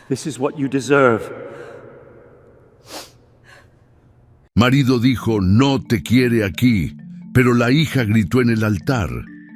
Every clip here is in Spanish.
This is what you deserve. Marido dijo, no te quiere aquí, pero la hija gritó en el altar.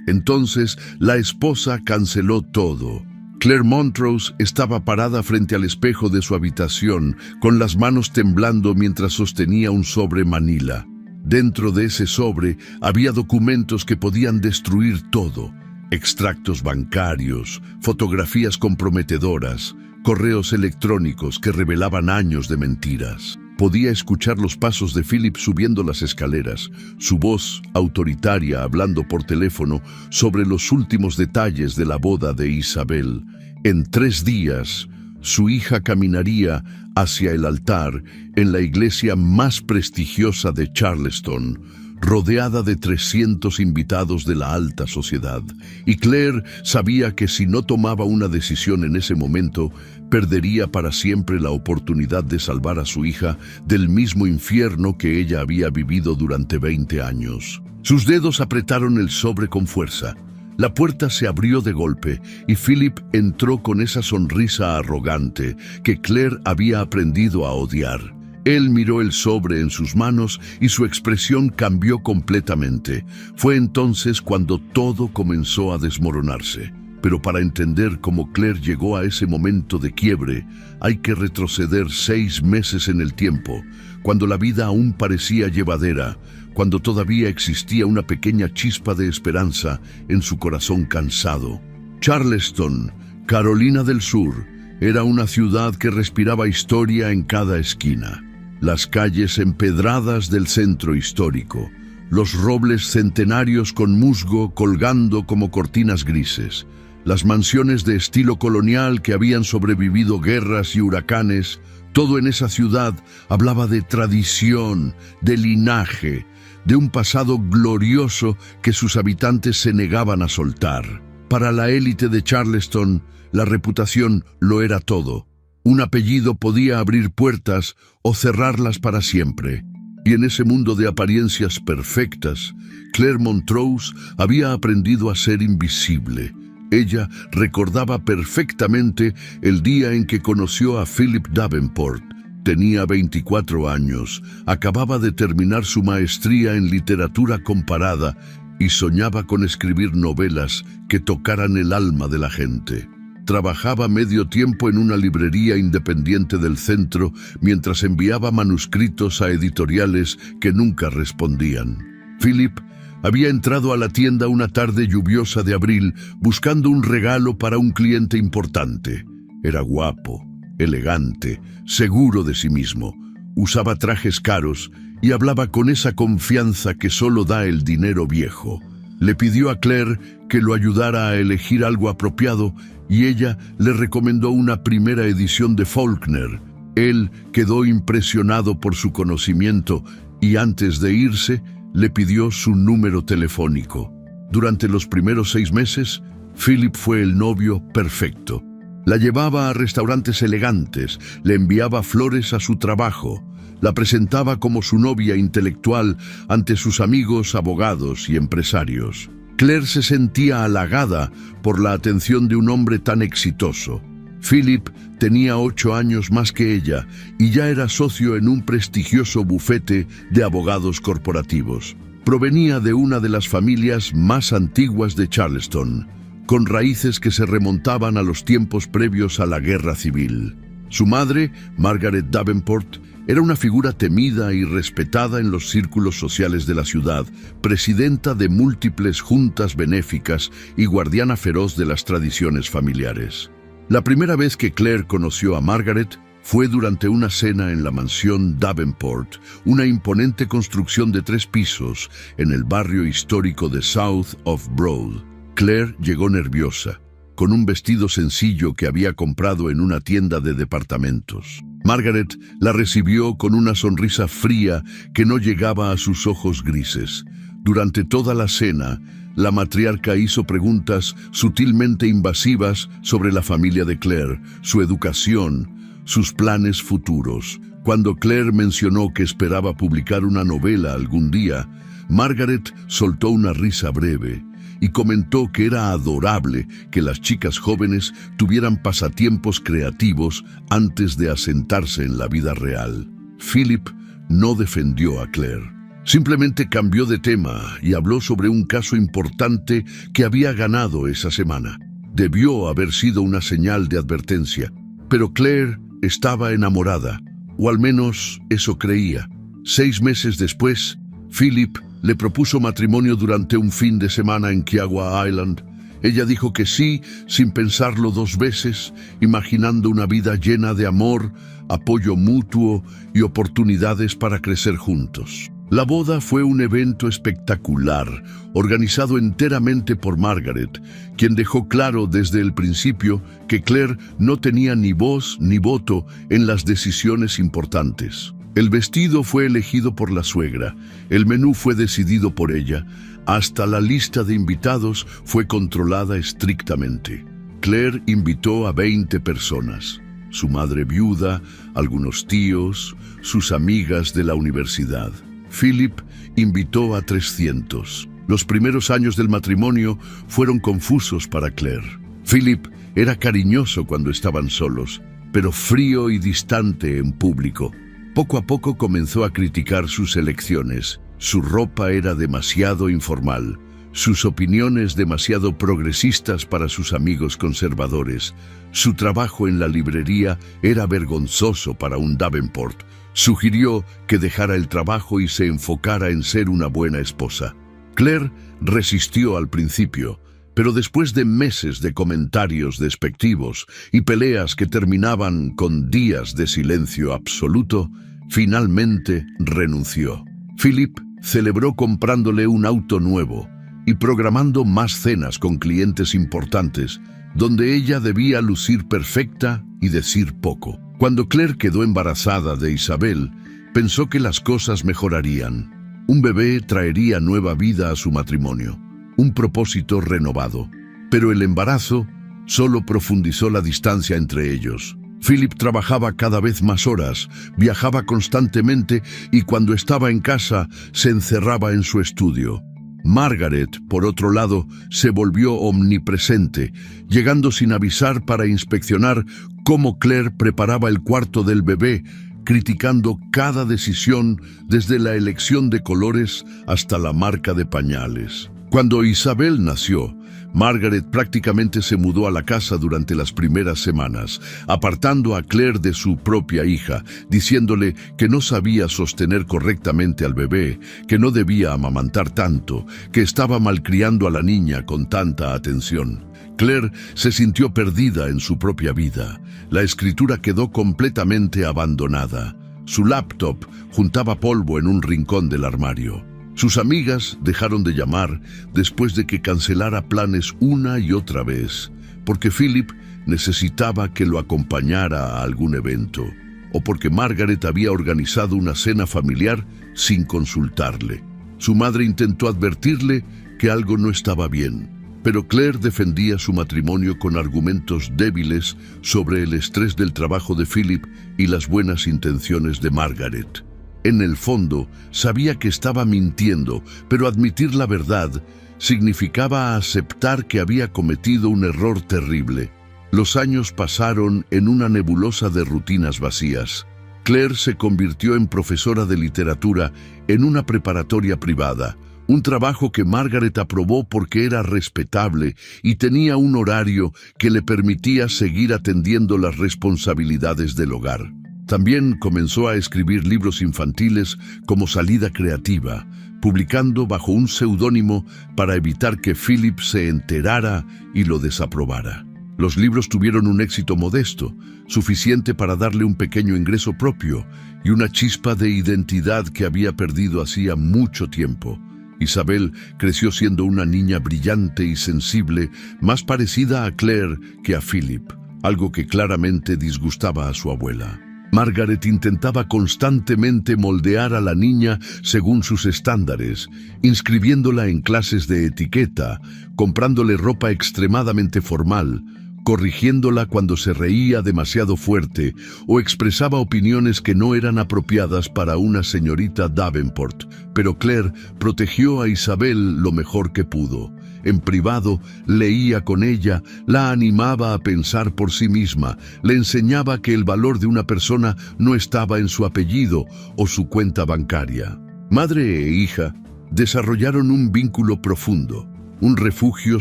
Entonces la esposa canceló todo. Claire Montrose estaba parada frente al espejo de su habitación, con las manos temblando mientras sostenía un sobre manila. Dentro de ese sobre había documentos que podían destruir todo. Extractos bancarios, fotografías comprometedoras, correos electrónicos que revelaban años de mentiras. Podía escuchar los pasos de Philip subiendo las escaleras, su voz autoritaria hablando por teléfono sobre los últimos detalles de la boda de Isabel. En 3 días, su hija caminaría hacia el altar en la iglesia más prestigiosa de Charleston, rodeada de 300 invitados de la alta sociedad. Y Claire sabía que si no tomaba una decisión en ese momento, perdería para siempre la oportunidad de salvar a su hija del mismo infierno que ella había vivido durante 20 años. Sus dedos apretaron el sobre con fuerza. La puerta se abrió de golpe y Philip entró con esa sonrisa arrogante que Claire había aprendido a odiar. Él miró el sobre en sus manos y su expresión cambió completamente. Fue entonces cuando todo comenzó a desmoronarse. Pero para entender cómo Claire llegó a ese momento de quiebre, hay que retroceder 6 meses en el tiempo, cuando la vida aún parecía llevadera, cuando todavía existía una pequeña chispa de esperanza en su corazón cansado. Charleston, Carolina del Sur, era una ciudad que respiraba historia en cada esquina. Las calles empedradas del centro histórico, los robles centenarios con musgo colgando como cortinas grises, las mansiones de estilo colonial que habían sobrevivido guerras y huracanes, todo en esa ciudad hablaba de tradición, de linaje, de un pasado glorioso que sus habitantes se negaban a soltar. Para la élite de Charleston, la reputación lo era todo. Un apellido podía abrir puertas o cerrarlas para siempre. Y en ese mundo de apariencias perfectas, Claire Montrose había aprendido a ser invisible. Ella recordaba perfectamente el día en que conoció a Philip Davenport. Tenía 24 años, acababa de terminar su maestría en literatura comparada y soñaba con escribir novelas que tocaran el alma de la gente. Trabajaba medio tiempo en una librería independiente del centro mientras enviaba manuscritos a editoriales que nunca respondían. Philip había entrado a la tienda una tarde lluviosa de abril buscando un regalo para un cliente importante. Era guapo, elegante, seguro de sí mismo. Usaba trajes caros y hablaba con esa confianza que solo da el dinero viejo. Le pidió a Claire que lo ayudara a elegir algo apropiado y ella le recomendó una primera edición de Faulkner. Él quedó impresionado por su conocimiento y antes de irse le pidió su número telefónico. Durante los primeros 6 meses, Philip fue el novio perfecto. La llevaba a restaurantes elegantes, le enviaba flores a su trabajo, la presentaba como su novia intelectual ante sus amigos, abogados y empresarios. Claire se sentía halagada por la atención de un hombre tan exitoso. Philip tenía 8 años más que ella y ya era socio en un prestigioso bufete de abogados corporativos. Provenía de una de las familias más antiguas de Charleston, con raíces que se remontaban a los tiempos previos a la guerra civil. Su madre, Margaret Davenport, era una figura temida y respetada en los círculos sociales de la ciudad, presidenta de múltiples juntas benéficas y guardiana feroz de las tradiciones familiares. La primera vez que Claire conoció a Margaret fue durante una cena en la mansión Davenport, una imponente construcción de 3 pisos en el barrio histórico de South of Broad. Claire llegó nerviosa, con un vestido sencillo que había comprado en una tienda de departamentos. Margaret la recibió con una sonrisa fría que no llegaba a sus ojos grises. Durante toda la cena, la matriarca hizo preguntas sutilmente invasivas sobre la familia de Claire, su educación, sus planes futuros. Cuando Claire mencionó que esperaba publicar una novela algún día, Margaret soltó una risa breve y comentó que era adorable que las chicas jóvenes tuvieran pasatiempos creativos antes de asentarse en la vida real. Philip no defendió a Claire. Simplemente cambió de tema y habló sobre un caso importante que había ganado esa semana. Debió haber sido una señal de advertencia, pero Claire estaba enamorada, o al menos eso creía. 6 meses después, Philip le propuso matrimonio durante un fin de semana en Kiawah Island. Ella dijo que sí, sin pensarlo 2 veces, imaginando una vida llena de amor, apoyo mutuo y oportunidades para crecer juntos. La boda fue un evento espectacular, organizado enteramente por Margaret, quien dejó claro desde el principio que Claire no tenía ni voz ni voto en las decisiones importantes. El vestido fue elegido por la suegra, el menú fue decidido por ella, hasta la lista de invitados fue controlada estrictamente. Claire invitó a 20 personas, su madre viuda, algunos tíos, sus amigas de la universidad. Philip invitó a 300. Los primeros años del matrimonio fueron confusos para Claire. Philip era cariñoso cuando estaban solos, pero frío y distante en público. Poco a poco comenzó a criticar sus elecciones. Su ropa era demasiado informal, sus opiniones demasiado progresistas para sus amigos conservadores. Su trabajo en la librería era vergonzoso para un Davenport. Sugirió que dejara el trabajo y se enfocara en ser una buena esposa. Claire resistió al principio, pero después de meses de comentarios despectivos y peleas que terminaban con días de silencio absoluto, finalmente renunció. Philip celebró comprándole un auto nuevo y programando más cenas con clientes importantes, donde ella debía lucir perfecta y decir poco. Cuando Claire quedó embarazada de Isabel, pensó que las cosas mejorarían. Un bebé traería nueva vida a su matrimonio, un propósito renovado. Pero el embarazo solo profundizó la distancia entre ellos. Philip trabajaba cada vez más horas, viajaba constantemente y cuando estaba en casa se encerraba en su estudio. Margaret, por otro lado, se volvió omnipresente, llegando sin avisar para inspeccionar cómo Claire preparaba el cuarto del bebé, criticando cada decisión desde la elección de colores hasta la marca de pañales. Cuando Isabel nació, Margaret prácticamente se mudó a la casa durante las primeras semanas, apartando a Claire de su propia hija, diciéndole que no sabía sostener correctamente al bebé, que no debía amamantar tanto, que estaba malcriando a la niña con tanta atención. Claire se sintió perdida en su propia vida. La escritura quedó completamente abandonada. Su laptop juntaba polvo en un rincón del armario. Sus amigas dejaron de llamar después de que cancelara planes una y otra vez, porque Philip necesitaba que lo acompañara a algún evento, o porque Margaret había organizado una cena familiar sin consultarle. Su madre intentó advertirle que algo no estaba bien, pero Claire defendía su matrimonio con argumentos débiles sobre el estrés del trabajo de Philip y las buenas intenciones de Margaret. En el fondo, sabía que estaba mintiendo, pero admitir la verdad significaba aceptar que había cometido un error terrible. Los años pasaron en una nebulosa de rutinas vacías. Claire se convirtió en profesora de literatura en una preparatoria privada, un trabajo que Margaret aprobó porque era respetable y tenía un horario que le permitía seguir atendiendo las responsabilidades del hogar. También comenzó a escribir libros infantiles como salida creativa, publicando bajo un seudónimo para evitar que Philip se enterara y lo desaprobara. Los libros tuvieron un éxito modesto, suficiente para darle un pequeño ingreso propio y una chispa de identidad que había perdido hacía mucho tiempo. Isabel creció siendo una niña brillante y sensible, más parecida a Claire que a Philip, algo que claramente disgustaba a su abuela. Margaret intentaba constantemente moldear a la niña según sus estándares, inscribiéndola en clases de etiqueta, comprándole ropa extremadamente formal, corrigiéndola cuando se reía demasiado fuerte o expresaba opiniones que no eran apropiadas para una señorita Davenport. Pero Claire protegió a Isabel lo mejor que pudo. En privado, leía con ella, la animaba a pensar por sí misma, le enseñaba que el valor de una persona no estaba en su apellido o su cuenta bancaria. Madre e hija desarrollaron un vínculo profundo, un refugio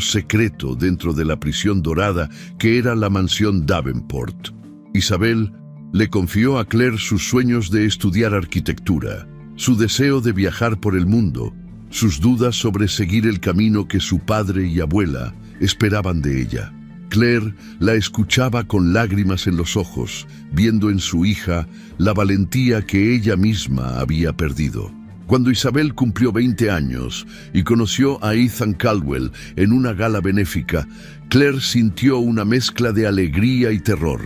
secreto dentro de la prisión dorada que era la mansión Davenport. Isabel le confió a Claire sus sueños de estudiar arquitectura, su deseo de viajar por el mundo, sus dudas sobre seguir el camino que su padre y abuela esperaban de ella. Claire la escuchaba con lágrimas en los ojos, viendo en su hija la valentía que ella misma había perdido. Cuando Isabel cumplió 20 años y conoció a Ethan Caldwell en una gala benéfica, Claire sintió una mezcla de alegría y terror.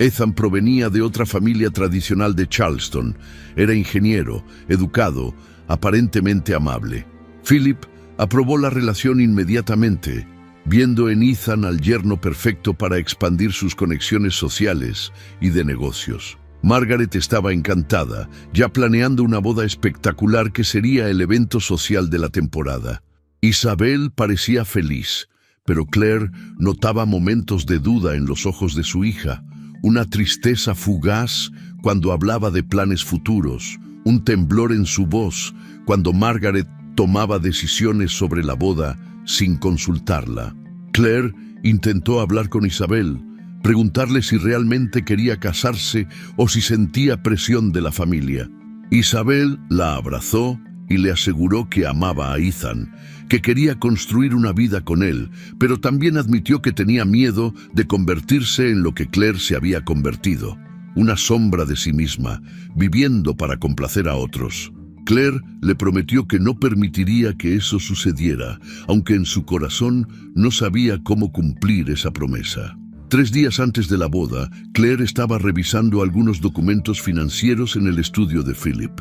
Ethan provenía de otra familia tradicional de Charleston. Era ingeniero, educado, aparentemente amable. Philip aprobó la relación inmediatamente, viendo en Ethan al yerno perfecto para expandir sus conexiones sociales y de negocios. Margaret estaba encantada, ya planeando una boda espectacular que sería el evento social de la temporada. Isabel parecía feliz, pero Claire notaba momentos de duda en los ojos de su hija, una tristeza fugaz cuando hablaba de planes futuros, un temblor en su voz cuando Margaret tomaba decisiones sobre la boda sin consultarla. Claire intentó hablar con Isabel, preguntarle si realmente quería casarse o si sentía presión de la familia. Isabel la abrazó y le aseguró que amaba a Ethan, que quería construir una vida con él, pero también admitió que tenía miedo de convertirse en lo que Claire se había convertido, una sombra de sí misma, viviendo para complacer a otros. Claire le prometió que no permitiría que eso sucediera, aunque en su corazón no sabía cómo cumplir esa promesa. 3 días antes de la boda, Claire estaba revisando algunos documentos financieros en el estudio de Philip.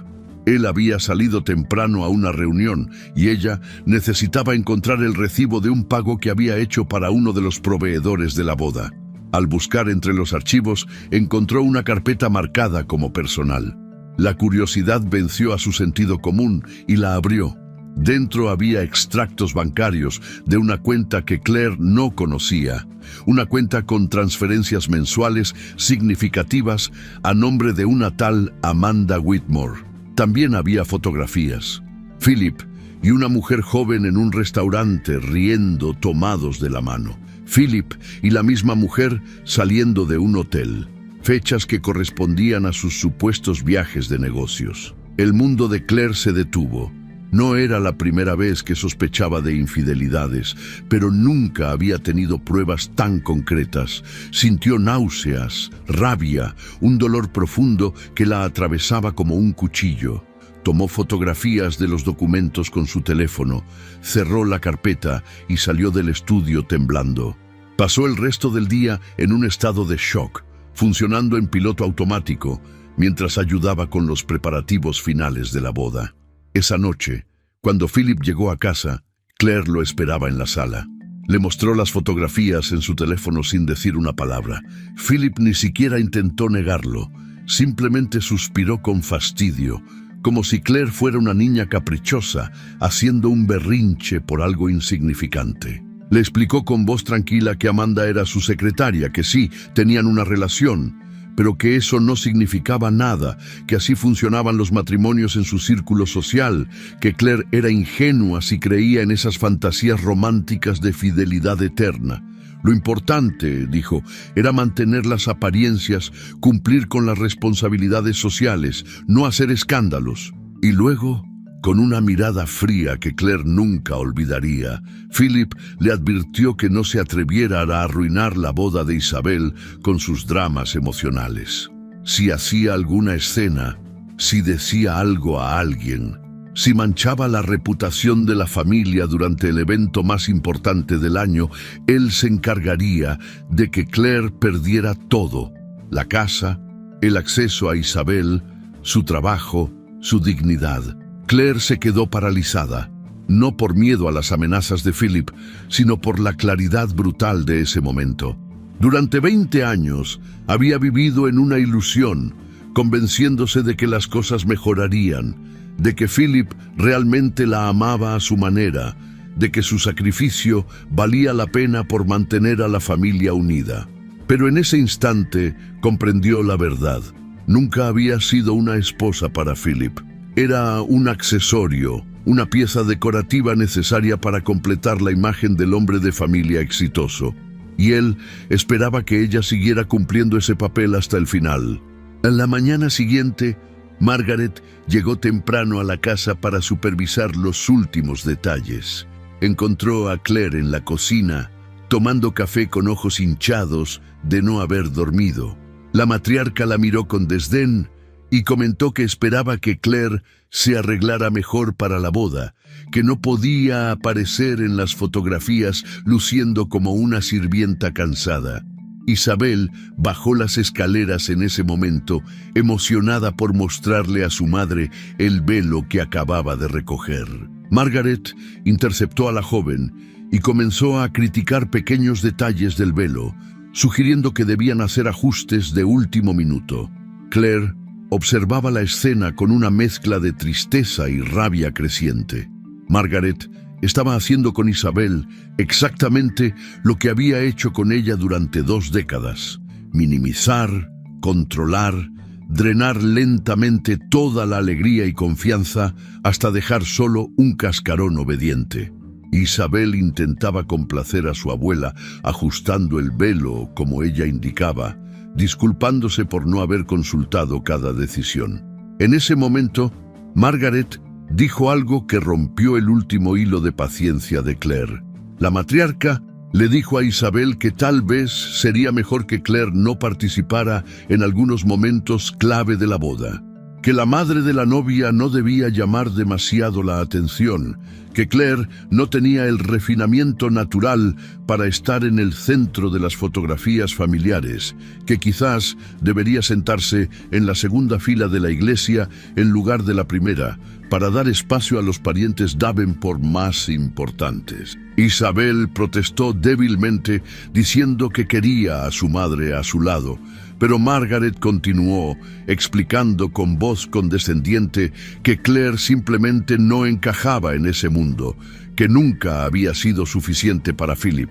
Él había salido temprano a una reunión y ella necesitaba encontrar el recibo de un pago que había hecho para uno de los proveedores de la boda. Al buscar entre los archivos, encontró una carpeta marcada como personal. La curiosidad venció a su sentido común y la abrió. Dentro había extractos bancarios de una cuenta que Claire no conocía, una cuenta con transferencias mensuales significativas a nombre de una tal Amanda Whitmore. También había fotografías. Philip y una mujer joven en un restaurante riendo tomados de la mano. Philip y la misma mujer saliendo de un hotel. Fechas que correspondían a sus supuestos viajes de negocios. El mundo de Claire se detuvo. No era la primera vez que sospechaba de infidelidades, pero nunca había tenido pruebas tan concretas. Sintió náuseas, rabia, un dolor profundo que la atravesaba como un cuchillo. Tomó fotografías de los documentos con su teléfono, cerró la carpeta y salió del estudio temblando. Pasó el resto del día en un estado de shock, funcionando en piloto automático, mientras ayudaba con los preparativos finales de la boda. Esa noche, cuando Philip llegó a casa, Claire lo esperaba en la sala. Le mostró las fotografías en su teléfono sin decir una palabra. Philip ni siquiera intentó negarlo, simplemente suspiró con fastidio, como si Claire fuera una niña caprichosa, haciendo un berrinche por algo insignificante. Le explicó con voz tranquila que Amanda era su secretaria, que sí, tenían una relación, pero que eso no significaba nada, que así funcionaban los matrimonios en su círculo social, que Claire era ingenua si creía en esas fantasías románticas de fidelidad eterna. Lo importante, dijo, era mantener las apariencias, cumplir con las responsabilidades sociales, no hacer escándalos. Y luego, con una mirada fría que Claire nunca olvidaría, Philip le advirtió que no se atreviera a arruinar la boda de Isabel con sus dramas emocionales. Si hacía alguna escena, si decía algo a alguien, si manchaba la reputación de la familia durante el evento más importante del año, él se encargaría de que Claire perdiera todo: la casa, el acceso a Isabel, su trabajo, su dignidad. Claire se quedó paralizada, no por miedo a las amenazas de Philip, sino por la claridad brutal de ese momento. Durante 20 años había vivido en una ilusión, convenciéndose de que las cosas mejorarían, de que Philip realmente la amaba a su manera, de que su sacrificio valía la pena por mantener a la familia unida. Pero en ese instante comprendió la verdad. Nunca había sido una esposa para Philip. Era un accesorio, una pieza decorativa necesaria para completar la imagen del hombre de familia exitoso. Y él esperaba que ella siguiera cumpliendo ese papel hasta el final. En la mañana siguiente, Margaret llegó temprano a la casa para supervisar los últimos detalles. Encontró a Claire en la cocina, tomando café con ojos hinchados de no haber dormido. La matriarca la miró con desdén y comentó que esperaba que Claire se arreglara mejor para la boda, que no podía aparecer en las fotografías luciendo como una sirvienta cansada. Isabel bajó las escaleras en ese momento, emocionada por mostrarle a su madre el velo que acababa de recoger. Margaret interceptó a la joven y comenzó a criticar pequeños detalles del velo, sugiriendo que debían hacer ajustes de último minuto. Claire observaba la escena con una mezcla de tristeza y rabia creciente. Margaret estaba haciendo con Isabel exactamente lo que había hecho con ella durante 2 décadas: minimizar, controlar, drenar lentamente toda la alegría y confianza hasta dejar solo un cascarón obediente. Isabel intentaba complacer a su abuela, ajustando el velo como ella indicaba, disculpándose por no haber consultado cada decisión. En ese momento, Margaret dijo algo que rompió el último hilo de paciencia de Claire. La matriarca le dijo a Isabel que tal vez sería mejor que Claire no participara en algunos momentos clave de la boda, que la madre de la novia no debía llamar demasiado la atención, que Claire no tenía el refinamiento natural para estar en el centro de las fotografías familiares, que quizás debería sentarse en la segunda fila de la iglesia en lugar de la primera, para dar espacio a los parientes Davenport más importantes. Isabel protestó débilmente, diciendo que quería a su madre a su lado, pero Margaret continuó, explicando con voz condescendiente que Claire simplemente no encajaba en ese mundo, que nunca había sido suficiente para Philip,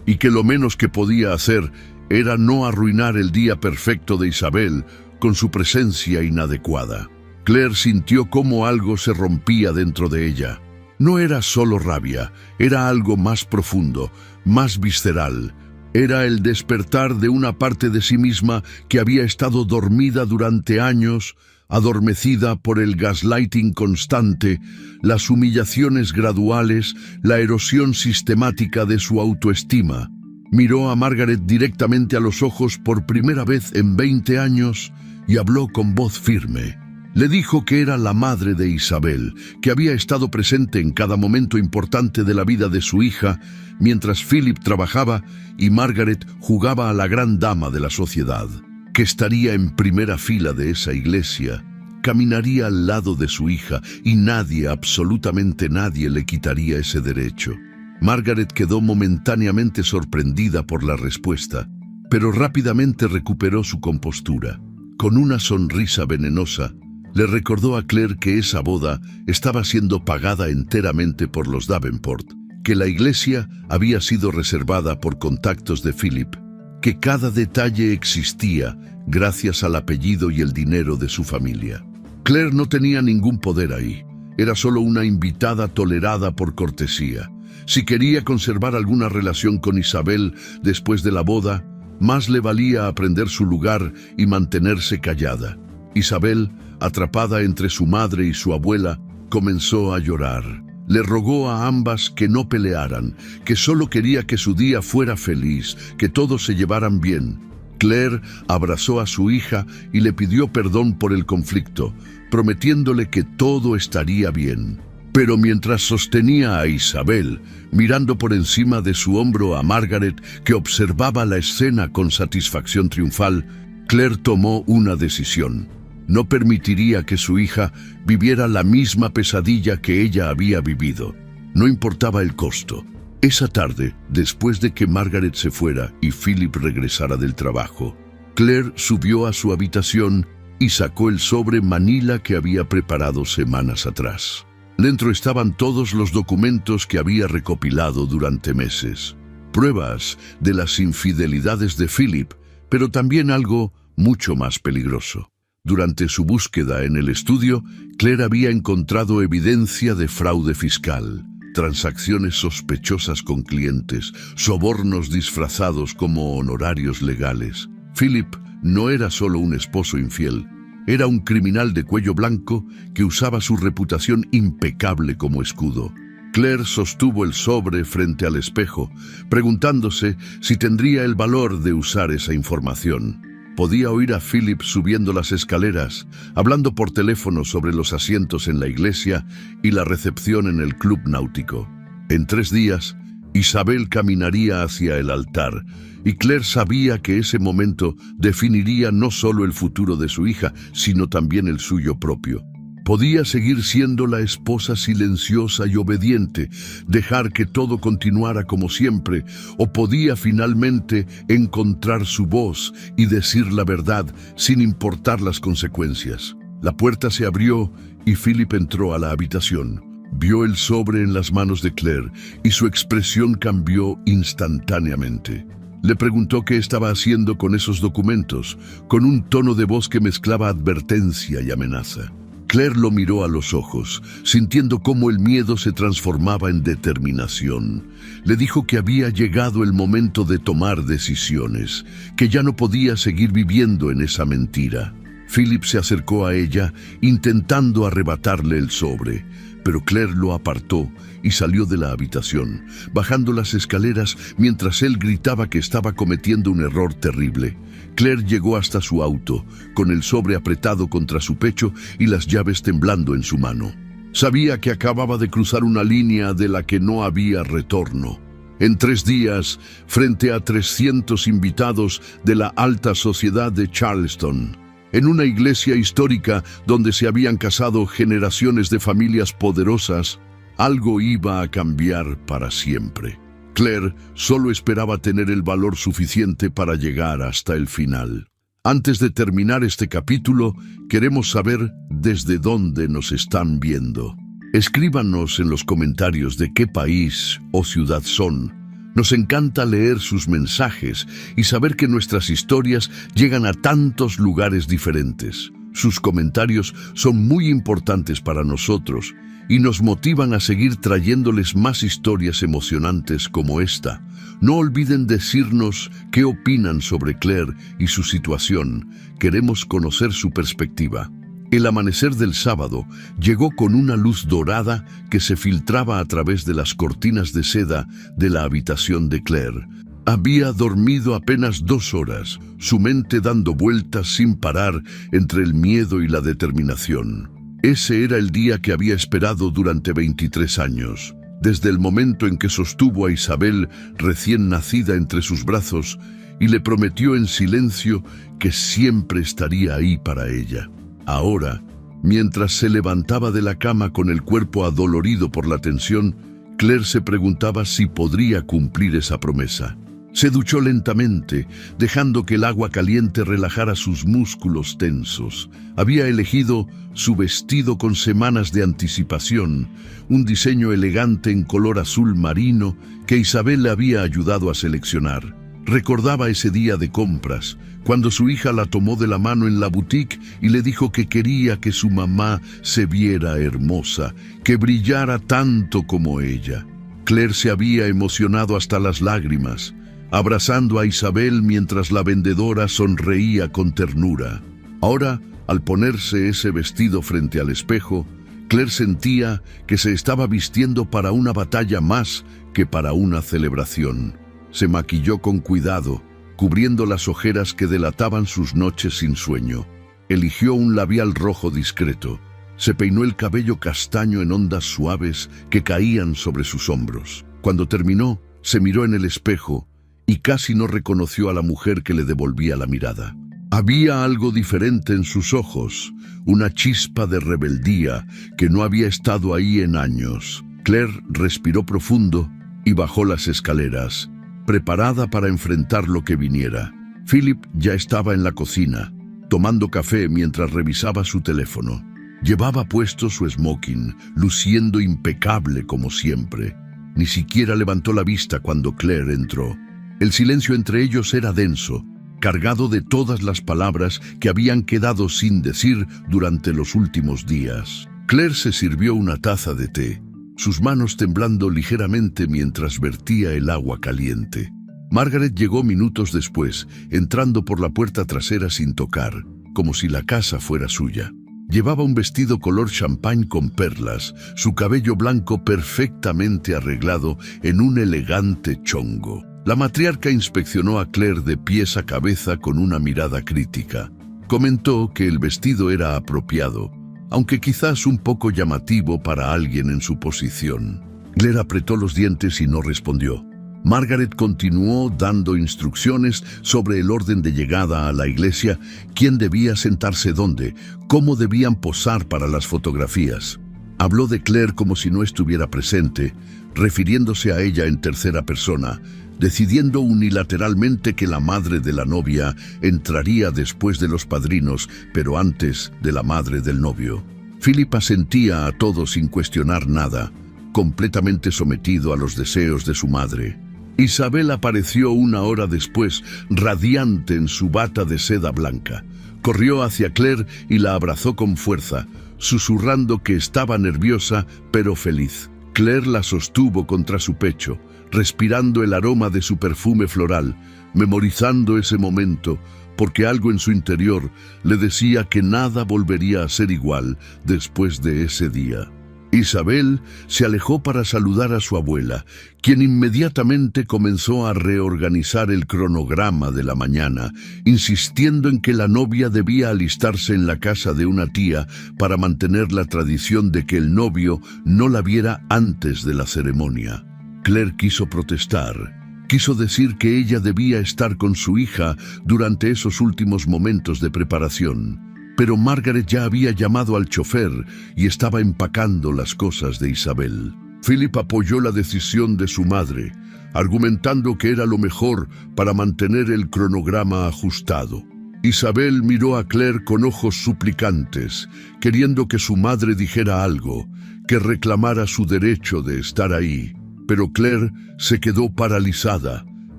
y que lo menos que podía hacer era no arruinar el día perfecto de Isabel con su presencia inadecuada. Claire sintió cómo algo se rompía dentro de ella. No era solo rabia, era algo más profundo, más visceral. Era el despertar de una parte de sí misma que había estado dormida durante años, adormecida por el gaslighting constante, las humillaciones graduales, la erosión sistemática de su autoestima. Miró a Margaret directamente a los ojos por primera vez en 20 años y habló con voz firme. Le dijo que era la madre de Isabel, que había estado presente en cada momento importante de la vida de su hija, mientras Philip trabajaba y Margaret jugaba a la gran dama de la sociedad, que estaría en primera fila de esa iglesia, caminaría al lado de su hija y nadie, absolutamente nadie, le quitaría ese derecho. Margaret quedó momentáneamente sorprendida por la respuesta, pero rápidamente recuperó su compostura. Con una sonrisa venenosa, le recordó a Claire que esa boda estaba siendo pagada enteramente por los Davenport, que la iglesia había sido reservada por contactos de Philip, que cada detalle existía gracias al apellido y el dinero de su familia. Claire no tenía ningún poder ahí, era solo una invitada tolerada por cortesía. Si quería conservar alguna relación con Isabel después de la boda, más le valía aprender su lugar y mantenerse callada. Isabel, atrapada entre su madre y su abuela, comenzó a llorar. Le rogó a ambas que no pelearan, que solo quería que su día fuera feliz, que todos se llevaran bien. Claire abrazó a su hija y le pidió perdón por el conflicto, prometiéndole que todo estaría bien. Pero mientras sostenía a Isabel, mirando por encima de su hombro a Margaret, que observaba la escena con satisfacción triunfal, Claire tomó una decisión. No permitiría que su hija viviera la misma pesadilla que ella había vivido. No importaba el costo. Esa tarde, después de que Margaret se fuera y Philip regresara del trabajo, Claire subió a su habitación y sacó el sobre manila que había preparado semanas atrás. Dentro estaban todos los documentos que había recopilado durante meses. Pruebas de las infidelidades de Philip, pero también algo mucho más peligroso. Durante su búsqueda en el estudio, Claire había encontrado evidencia de fraude fiscal, transacciones sospechosas con clientes, sobornos disfrazados como honorarios legales. Philip no era solo un esposo infiel, era un criminal de cuello blanco que usaba su reputación impecable como escudo. Claire sostuvo el sobre frente al espejo, preguntándose si tendría el valor de usar esa información. Podía oír a Philip subiendo las escaleras, hablando por teléfono sobre los asientos en la iglesia y la recepción en el club náutico. En 3 días, Isabel caminaría hacia el altar, y Claire sabía que ese momento definiría no solo el futuro de su hija, sino también el suyo propio. Podía seguir siendo la esposa silenciosa y obediente, dejar que todo continuara como siempre, o podía finalmente encontrar su voz y decir la verdad sin importar las consecuencias. La puerta se abrió y Philip entró a la habitación. Vio el sobre en las manos de Claire y su expresión cambió instantáneamente. Le preguntó qué estaba haciendo con esos documentos, con un tono de voz que mezclaba advertencia y amenaza. Claire lo miró a los ojos, sintiendo cómo el miedo se transformaba en determinación. Le dijo que había llegado el momento de tomar decisiones, que ya no podía seguir viviendo en esa mentira. Philip se acercó a ella, intentando arrebatarle el sobre, pero Claire lo apartó y salió de la habitación, bajando las escaleras mientras él gritaba que estaba cometiendo un error terrible. Claire llegó hasta su auto, con el sobre apretado contra su pecho y las llaves temblando en su mano. Sabía que acababa de cruzar una línea de la que no había retorno. En 3 días, frente a 300 invitados de la alta sociedad de Charleston, en una iglesia histórica donde se habían casado generaciones de familias poderosas, algo iba a cambiar para siempre. Claire solo esperaba tener el valor suficiente para llegar hasta el final. Antes de terminar este capítulo, queremos saber desde dónde nos están viendo. Escríbanos en los comentarios de qué país o ciudad son. Nos encanta leer sus mensajes y saber que nuestras historias llegan a tantos lugares diferentes. Sus comentarios son muy importantes para nosotros y nos motivan a seguir trayéndoles más historias emocionantes como esta. No olviden decirnos qué opinan sobre Claire y su situación. Queremos conocer su perspectiva. El amanecer del sábado llegó con una luz dorada que se filtraba a través de las cortinas de seda de la habitación de Claire. Había dormido apenas 2 horas, su mente dando vueltas sin parar entre el miedo y la determinación. Ese era el día que había esperado durante 23 años. Desde el momento en que sostuvo a Isabel recién nacida entre sus brazos y le prometió en silencio que siempre estaría ahí para ella. Ahora, mientras se levantaba de la cama con el cuerpo adolorido por la tensión, Claire se preguntaba si podría cumplir esa promesa. Se duchó lentamente, dejando que el agua caliente relajara sus músculos tensos. Había elegido su vestido con semanas de anticipación, un diseño elegante en color azul marino que Isabel le había ayudado a seleccionar. Recordaba ese día de compras, cuando su hija la tomó de la mano en la boutique y le dijo que quería que su mamá se viera hermosa, que brillara tanto como ella. Claire se había emocionado hasta las lágrimas, abrazando a Isabel mientras la vendedora sonreía con ternura. Ahora, al ponerse ese vestido frente al espejo, Claire sentía que se estaba vistiendo para una batalla más que para una celebración. Se maquilló con cuidado, cubriendo las ojeras que delataban sus noches sin sueño. Eligió un labial rojo discreto. Se peinó el cabello castaño en ondas suaves que caían sobre sus hombros. Cuando terminó, se miró en el espejo y casi no reconoció a la mujer que le devolvía la mirada. Había algo diferente en sus ojos, una chispa de rebeldía que no había estado ahí en años. Claire respiró profundo y bajó las escaleras, preparada para enfrentar lo que viniera. Philip ya estaba en la cocina, tomando café mientras revisaba su teléfono. Llevaba puesto su smoking, luciendo impecable como siempre. Ni siquiera levantó la vista cuando Claire entró. El silencio entre ellos era denso, cargado de todas las palabras que habían quedado sin decir durante los últimos días. Claire se sirvió una taza de té, sus manos temblando ligeramente mientras vertía el agua caliente. Margaret llegó minutos después, entrando por la puerta trasera sin tocar, como si la casa fuera suya. Llevaba un vestido color champán con perlas, su cabello blanco perfectamente arreglado en un elegante chongo. La matriarca inspeccionó a Claire de pies a cabeza con una mirada crítica. Comentó que el vestido era apropiado, aunque quizás un poco llamativo para alguien en su posición. Claire apretó los dientes y no respondió. Margaret continuó dando instrucciones sobre el orden de llegada a la iglesia, quién debía sentarse dónde, cómo debían posar para las fotografías. Habló de Claire como si no estuviera presente, refiriéndose a ella en tercera persona, decidiendo unilateralmente que la madre de la novia entraría después de los padrinos, pero antes de la madre del novio. Philip asentía a todo sin cuestionar nada, completamente sometido a los deseos de su madre. Isabel apareció una hora después, radiante en su bata de seda blanca. Corrió hacia Claire y la abrazó con fuerza, susurrando que estaba nerviosa pero feliz. Claire la sostuvo contra su pecho, respirando el aroma de su perfume floral, memorizando ese momento, porque algo en su interior le decía que nada volvería a ser igual después de ese día. Isabel se alejó para saludar a su abuela, quien inmediatamente comenzó a reorganizar el cronograma de la mañana, insistiendo en que la novia debía alistarse en la casa de una tía para mantener la tradición de que el novio no la viera antes de la ceremonia. Claire quiso protestar. Quiso decir que ella debía estar con su hija durante esos últimos momentos de preparación. Pero Margaret ya había llamado al chofer y estaba empacando las cosas de Isabel. Philip apoyó la decisión de su madre, argumentando que era lo mejor para mantener el cronograma ajustado. Isabel miró a Claire con ojos suplicantes, queriendo que su madre dijera algo, que reclamara su derecho de estar ahí. Pero Claire se quedó paralizada,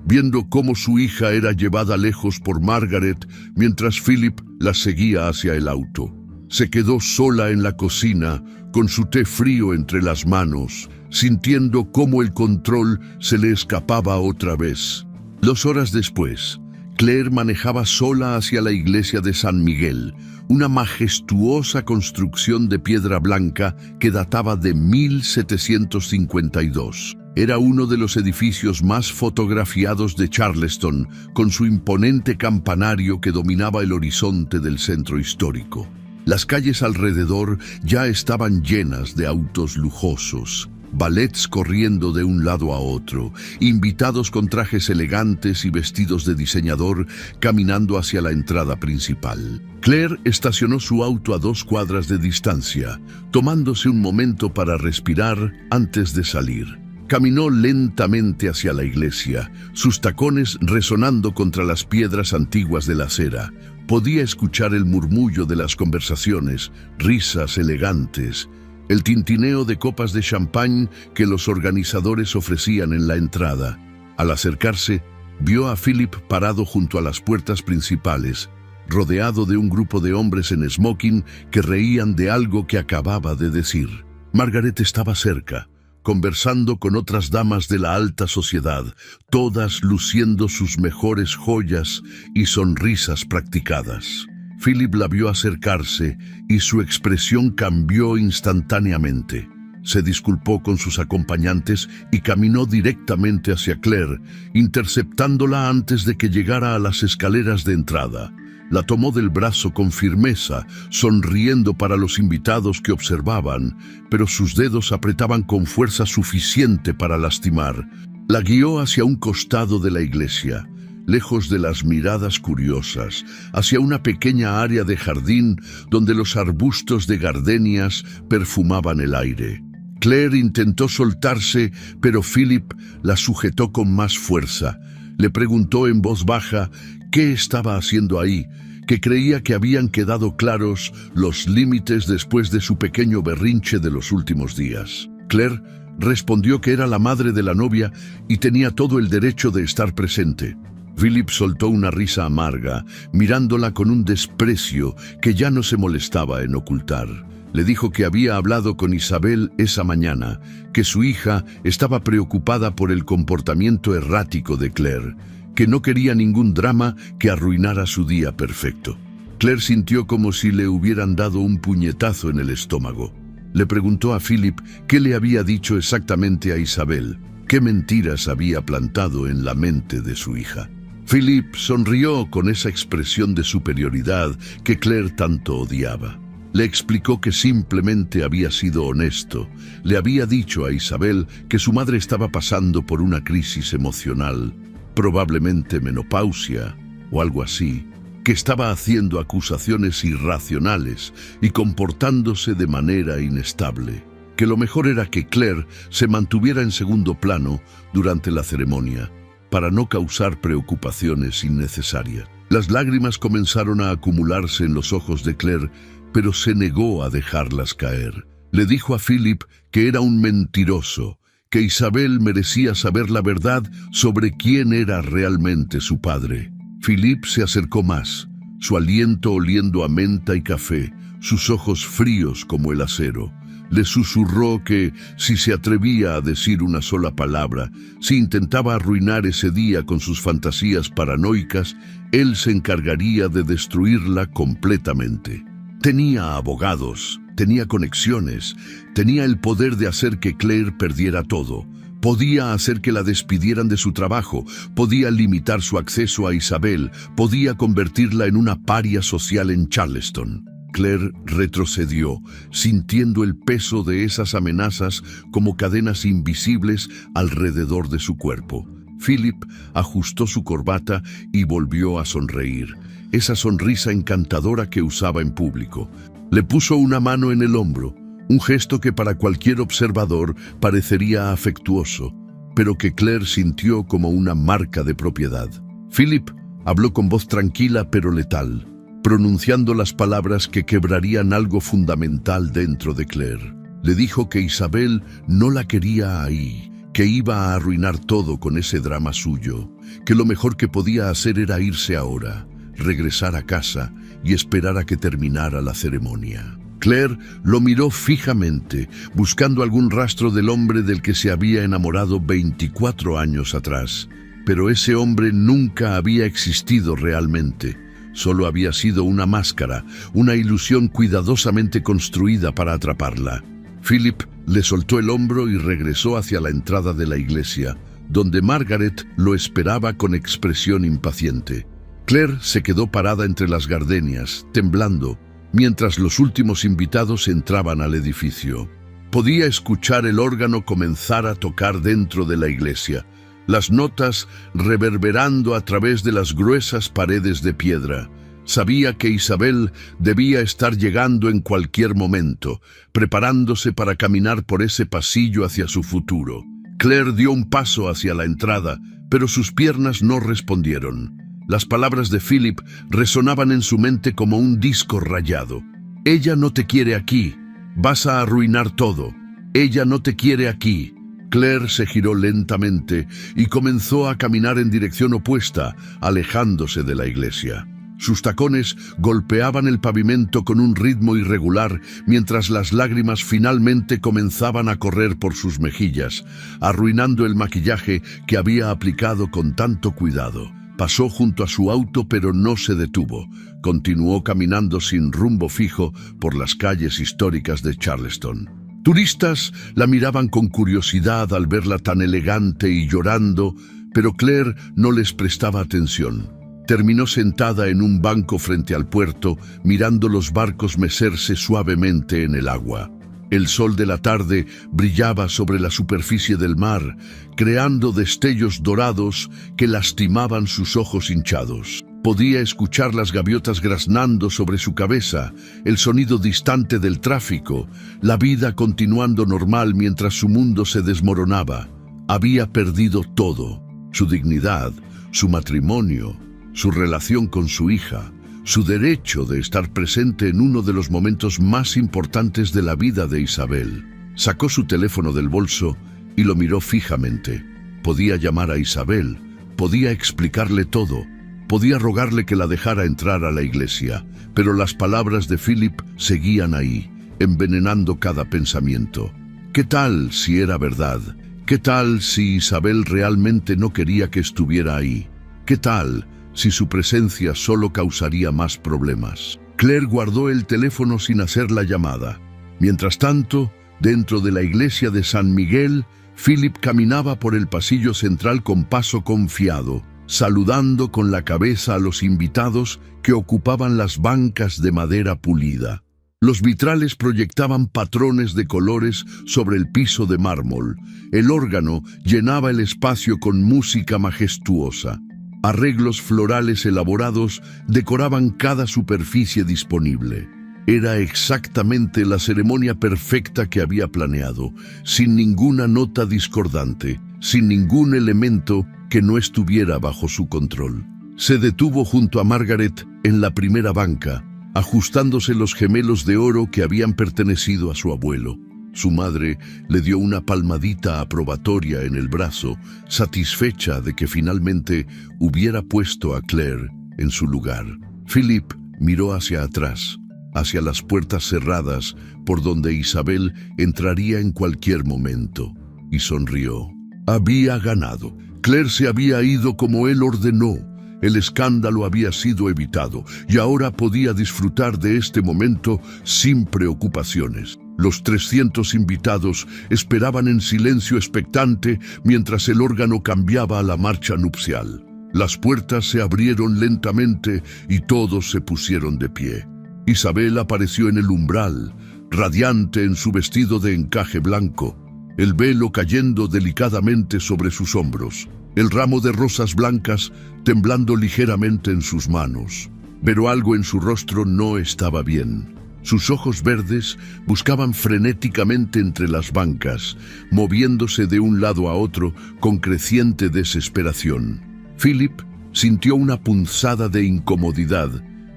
viendo cómo su hija era llevada lejos por Margaret mientras Philip la seguía hacia el auto. Se quedó sola en la cocina, con su té frío entre las manos, sintiendo cómo el control se le escapaba otra vez. 2 horas después, Claire manejaba sola hacia la iglesia de San Miguel, una majestuosa construcción de piedra blanca que databa de 1752. Era uno de los edificios más fotografiados de Charleston, con su imponente campanario que dominaba el horizonte del centro histórico. Las calles alrededor ya estaban llenas de autos lujosos, ballets corriendo de un lado a otro, invitados con trajes elegantes y vestidos de diseñador caminando hacia la entrada principal. Claire estacionó su auto a 2 cuadras de distancia, tomándose un momento para respirar antes de salir. Caminó lentamente hacia la iglesia, sus tacones resonando contra las piedras antiguas de la acera. Podía escuchar el murmullo de las conversaciones, risas elegantes, el tintineo de copas de champán que los organizadores ofrecían en la entrada. Al acercarse, vio a Philip parado junto a las puertas principales, rodeado de un grupo de hombres en smoking que reían de algo que acababa de decir. Margaret estaba cerca, conversando con otras damas de la alta sociedad, todas luciendo sus mejores joyas y sonrisas practicadas. Philip la vio acercarse y su expresión cambió instantáneamente. Se disculpó con sus acompañantes y caminó directamente hacia Claire, interceptándola antes de que llegara a las escaleras de entrada. La tomó del brazo con firmeza, sonriendo para los invitados que observaban, pero sus dedos apretaban con fuerza suficiente para lastimar. La guió hacia un costado de la iglesia, lejos de las miradas curiosas, hacia una pequeña área de jardín donde los arbustos de gardenias perfumaban el aire. Claire intentó soltarse, pero Philip la sujetó con más fuerza. Le preguntó en voz baja qué estaba haciendo ahí, que creía que habían quedado claros los límites después de su pequeño berrinche de los últimos días. Claire respondió que era la madre de la novia y tenía todo el derecho de estar presente. Philip soltó una risa amarga, mirándola con un desprecio que ya no se molestaba en ocultar. Le dijo que había hablado con Isabel esa mañana, que su hija estaba preocupada por el comportamiento errático de Claire, que no quería ningún drama que arruinara su día perfecto. Claire sintió como si le hubieran dado un puñetazo en el estómago. Le preguntó a Philip qué le había dicho exactamente a Isabel, qué mentiras había plantado en la mente de su hija. Philip sonrió con esa expresión de superioridad que Claire tanto odiaba. Le explicó que simplemente había sido honesto. Le había dicho a Isabel que su madre estaba pasando por una crisis emocional, probablemente menopausia o algo así, que estaba haciendo acusaciones irracionales y comportándose de manera inestable, que lo mejor era que Claire se mantuviera en segundo plano durante la ceremonia, para no causar preocupaciones innecesarias. Las lágrimas comenzaron a acumularse en los ojos de Claire, pero se negó a dejarlas caer. Le dijo a Philip que era un mentiroso, que Isabel merecía saber la verdad sobre quién era realmente su padre. Philip se acercó más, su aliento oliendo a menta y café, sus ojos fríos como el acero. Le susurró que, si se atrevía a decir una sola palabra, si intentaba arruinar ese día con sus fantasías paranoicas, él se encargaría de destruirla completamente. Tenía abogados, tenía conexiones, tenía el poder de hacer que Claire perdiera todo. Podía hacer que la despidieran de su trabajo, podía limitar su acceso a Isabel, podía convertirla en una paria social en Charleston. Claire retrocedió, sintiendo el peso de esas amenazas como cadenas invisibles alrededor de su cuerpo. Philip ajustó su corbata y volvió a sonreír, esa sonrisa encantadora que usaba en público. Le puso una mano en el hombro, un gesto que para cualquier observador parecería afectuoso, pero que Claire sintió como una marca de propiedad. Philip habló con voz tranquila pero letal, pronunciando las palabras que quebrarían algo fundamental dentro de Claire. Le dijo que Isabel no la quería ahí, que iba a arruinar todo con ese drama suyo, que lo mejor que podía hacer era irse ahora, regresar a casa y esperar a que terminara la ceremonia. Claire lo miró fijamente, buscando algún rastro del hombre del que se había enamorado 24 años atrás. Pero ese hombre nunca había existido realmente. Solo había sido una máscara, una ilusión cuidadosamente construida para atraparla. Philip le soltó el hombro y regresó hacia la entrada de la iglesia, donde Margaret lo esperaba con expresión impaciente. Claire se quedó parada entre las gardenias, temblando, mientras los últimos invitados entraban al edificio. Podía escuchar el órgano comenzar a tocar dentro de la iglesia, las notas reverberando a través de las gruesas paredes de piedra. Sabía que Isabel debía estar llegando en cualquier momento, preparándose para caminar por ese pasillo hacia su futuro. Claire dio un paso hacia la entrada, pero sus piernas no respondieron. Las palabras de Philip resonaban en su mente como un disco rayado. Ella no te quiere aquí. Vas a arruinar todo. Ella no te quiere aquí. Claire se giró lentamente y comenzó a caminar en dirección opuesta, alejándose de la iglesia. Sus tacones golpeaban el pavimento con un ritmo irregular, mientras las lágrimas finalmente comenzaban a correr por sus mejillas, arruinando el maquillaje que había aplicado con tanto cuidado. Pasó junto a su auto, pero no se detuvo. Continuó caminando sin rumbo fijo por las calles históricas de Charleston. Turistas la miraban con curiosidad al verla tan elegante y llorando, pero Claire no les prestaba atención. Terminó sentada en un banco frente al puerto, mirando los barcos mecerse suavemente en el agua. El sol de la tarde brillaba sobre la superficie del mar, creando destellos dorados que lastimaban sus ojos hinchados. Podía escuchar las gaviotas graznando sobre su cabeza, el sonido distante del tráfico, la vida continuando normal mientras su mundo se desmoronaba. Había perdido todo: su dignidad, su matrimonio, su relación con su hija, su derecho de estar presente en uno de los momentos más importantes de la vida de Isabel. Sacó su teléfono del bolso y lo miró fijamente. Podía llamar a Isabel, podía explicarle todo, podía rogarle que la dejara entrar a la iglesia, pero las palabras de Philip seguían ahí, envenenando cada pensamiento. ¿Qué tal si era verdad? ¿Qué tal si Isabel realmente no quería que estuviera ahí? ¿Qué tal si su presencia solo causaría más problemas? Claire guardó el teléfono sin hacer la llamada. Mientras tanto, dentro de la iglesia de San Miguel, Philip caminaba por el pasillo central con paso confiado, saludando con la cabeza a los invitados que ocupaban las bancas de madera pulida. Los vitrales proyectaban patrones de colores sobre el piso de mármol. El órgano llenaba el espacio con música majestuosa. Arreglos florales elaborados decoraban cada superficie disponible. Era exactamente la ceremonia perfecta que había planeado, sin ninguna nota discordante, sin ningún elemento que no estuviera bajo su control. Se detuvo junto a Margaret en la primera banca, ajustándose los gemelos de oro que habían pertenecido a su abuelo. Su madre le dio una palmadita aprobatoria en el brazo, satisfecha de que finalmente hubiera puesto a Claire en su lugar. Philip miró hacia atrás, hacia las puertas cerradas por donde Isabel entraría en cualquier momento, y sonrió. Había ganado. Claire se había ido como él ordenó. El escándalo había sido evitado y ahora podía disfrutar de este momento sin preocupaciones. Los 300 invitados esperaban en silencio expectante mientras el órgano cambiaba a la marcha nupcial. Las puertas se abrieron lentamente y todos se pusieron de pie. Isabel apareció en el umbral, radiante en su vestido de encaje blanco, el velo cayendo delicadamente sobre sus hombros, el ramo de rosas blancas temblando ligeramente en sus manos. Pero algo en su rostro no estaba bien. Sus ojos verdes buscaban frenéticamente entre las bancas, moviéndose de un lado a otro con creciente desesperación. Philip sintió una punzada de incomodidad,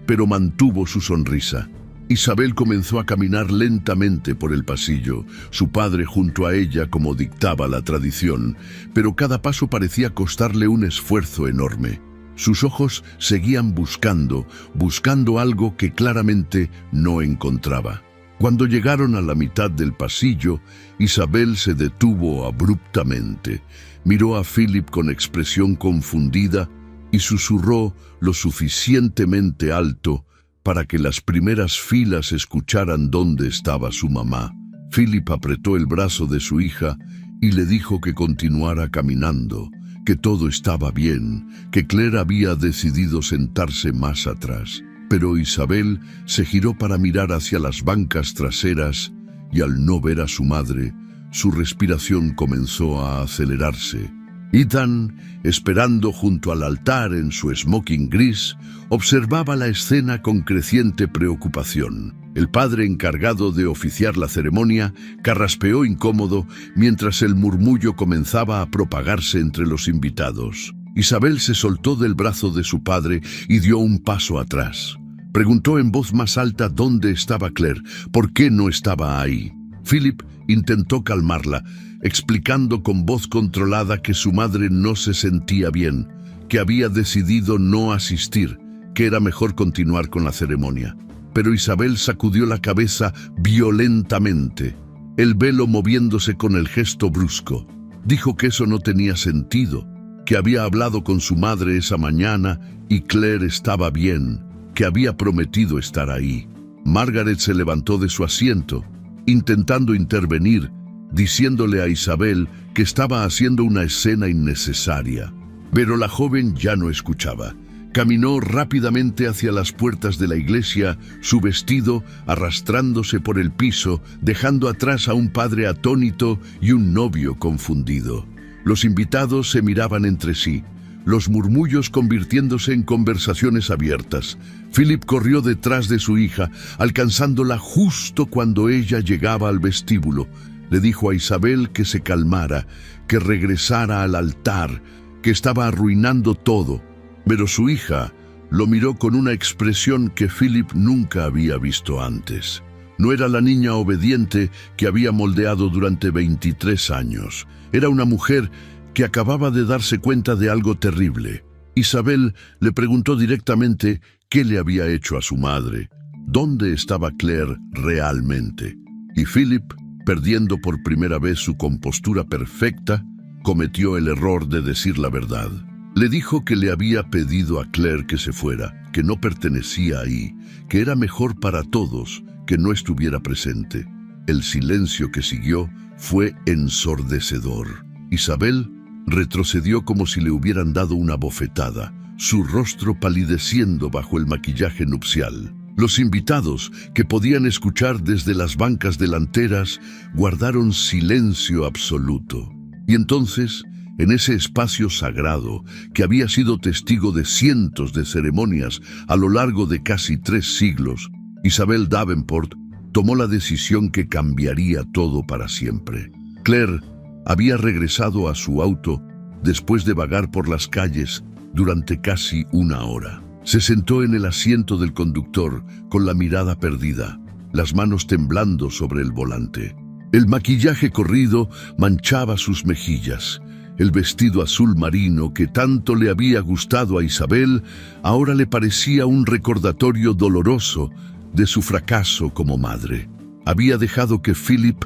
pero mantuvo su sonrisa. Isabel comenzó a caminar lentamente por el pasillo, su padre junto a ella como dictaba la tradición, pero cada paso parecía costarle un esfuerzo enorme. Sus ojos seguían buscando algo que claramente no encontraba. Cuando llegaron a la mitad del pasillo, Isabel se detuvo abruptamente, miró a Philip con expresión confundida y susurró lo suficientemente alto para que las primeras filas escucharan dónde estaba su mamá. Philip apretó el brazo de su hija y le dijo que continuara caminando, que todo estaba bien, que Claire había decidido sentarse más atrás. Pero Isabel se giró para mirar hacia las bancas traseras y al no ver a su madre, su respiración comenzó a acelerarse. Ethan, esperando junto al altar en su smoking gris, observaba la escena con creciente preocupación. El padre encargado de oficiar la ceremonia carraspeó incómodo mientras el murmullo comenzaba a propagarse entre los invitados. Isabel se soltó del brazo de su padre y dio un paso atrás. Preguntó en voz más alta dónde estaba Claire, por qué no estaba ahí. Philip intentó calmarla, explicando con voz controlada que su madre no se sentía bien, que había decidido no asistir, que era mejor continuar con la ceremonia. Pero Isabel sacudió la cabeza violentamente, el velo moviéndose con el gesto brusco. Dijo que eso no tenía sentido, que había hablado con su madre esa mañana y Claire estaba bien, que había prometido estar ahí. Margaret se levantó de su asiento, intentando intervenir, diciéndole a Isabel que estaba haciendo una escena innecesaria. Pero la joven ya no escuchaba. Caminó rápidamente hacia las puertas de la iglesia, su vestido arrastrándose por el piso, dejando atrás a un padre atónito y un novio confundido. Los invitados se miraban entre sí, los murmullos convirtiéndose en conversaciones abiertas. Philip corrió detrás de su hija, alcanzándola justo cuando ella llegaba al vestíbulo. Le dijo a Isabel que se calmara, que regresara al altar, que estaba arruinando todo. Pero su hija lo miró con una expresión que Philip nunca había visto antes. No era la niña obediente que había moldeado durante 23 años. Era una mujer que acababa de darse cuenta de algo terrible. Isabel le preguntó directamente qué le había hecho a su madre, dónde estaba Claire realmente. Y Philip, perdiendo por primera vez su compostura perfecta, cometió el error de decir la verdad. Le dijo que le había pedido a Claire que se fuera, que no pertenecía ahí, que era mejor para todos que no estuviera presente. El silencio que siguió fue ensordecedor. Isabel retrocedió como si le hubieran dado una bofetada, su rostro palideciendo bajo el maquillaje nupcial. Los invitados, que podían escuchar desde las bancas delanteras, guardaron silencio absoluto. Y entonces, en ese espacio sagrado, que había sido testigo de cientos de ceremonias a lo largo de casi 3 siglos, Isabel Davenport tomó la decisión que cambiaría todo para siempre. Claire había regresado a su auto después de vagar por las calles durante casi 1 hora. Se sentó en el asiento del conductor con la mirada perdida, las manos temblando sobre el volante. El maquillaje corrido manchaba sus mejillas. El vestido azul marino que tanto le había gustado a Isabel ahora le parecía un recordatorio doloroso de su fracaso como madre. Había dejado que Philip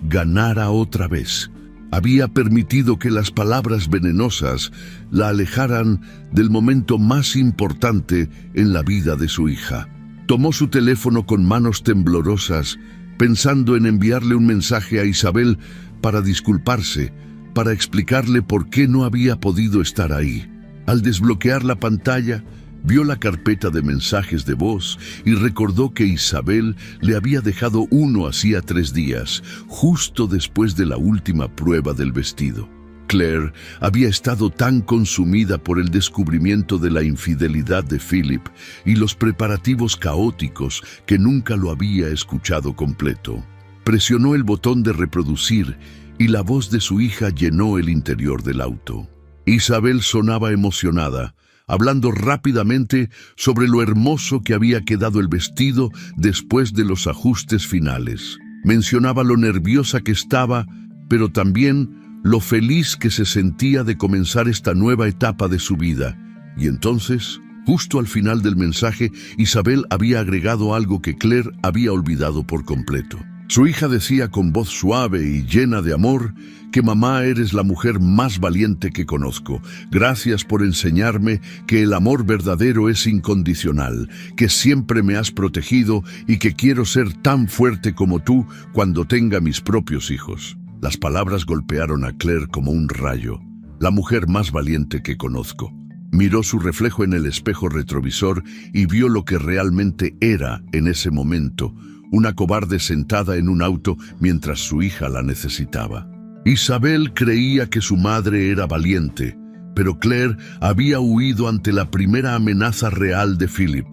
ganara otra vez. Había permitido que las palabras venenosas la alejaran del momento más importante en la vida de su hija. Tomó su teléfono con manos temblorosas, pensando en enviarle un mensaje a Isabel para disculparse, para explicarle por qué no había podido estar ahí. Al desbloquear la pantalla, vio la carpeta de mensajes de voz y recordó que Isabel le había dejado uno hacía 3 días, justo después de la última prueba del vestido. Claire había estado tan consumida por el descubrimiento de la infidelidad de Philip y los preparativos caóticos que nunca lo había escuchado completo. Presionó el botón de reproducir y la voz de su hija llenó el interior del auto. Isabel sonaba emocionada, hablando rápidamente sobre lo hermoso que había quedado el vestido después de los ajustes finales. Mencionaba lo nerviosa que estaba, pero también lo feliz que se sentía de comenzar esta nueva etapa de su vida. Y entonces, justo al final del mensaje, Isabel había agregado algo que Claire había olvidado por completo. Su hija decía con voz suave y llena de amor que mamá, eres la mujer más valiente que conozco. Gracias por enseñarme que el amor verdadero es incondicional, que siempre me has protegido y que quiero ser tan fuerte como tú cuando tenga mis propios hijos. Las palabras golpearon a Claire como un rayo. La mujer más valiente que conozco. Miró su reflejo en el espejo retrovisor y vio lo que realmente era en ese momento: una cobarde sentada en un auto mientras su hija la necesitaba. Isabel creía que su madre era valiente, pero Claire había huido ante la primera amenaza real de Philip.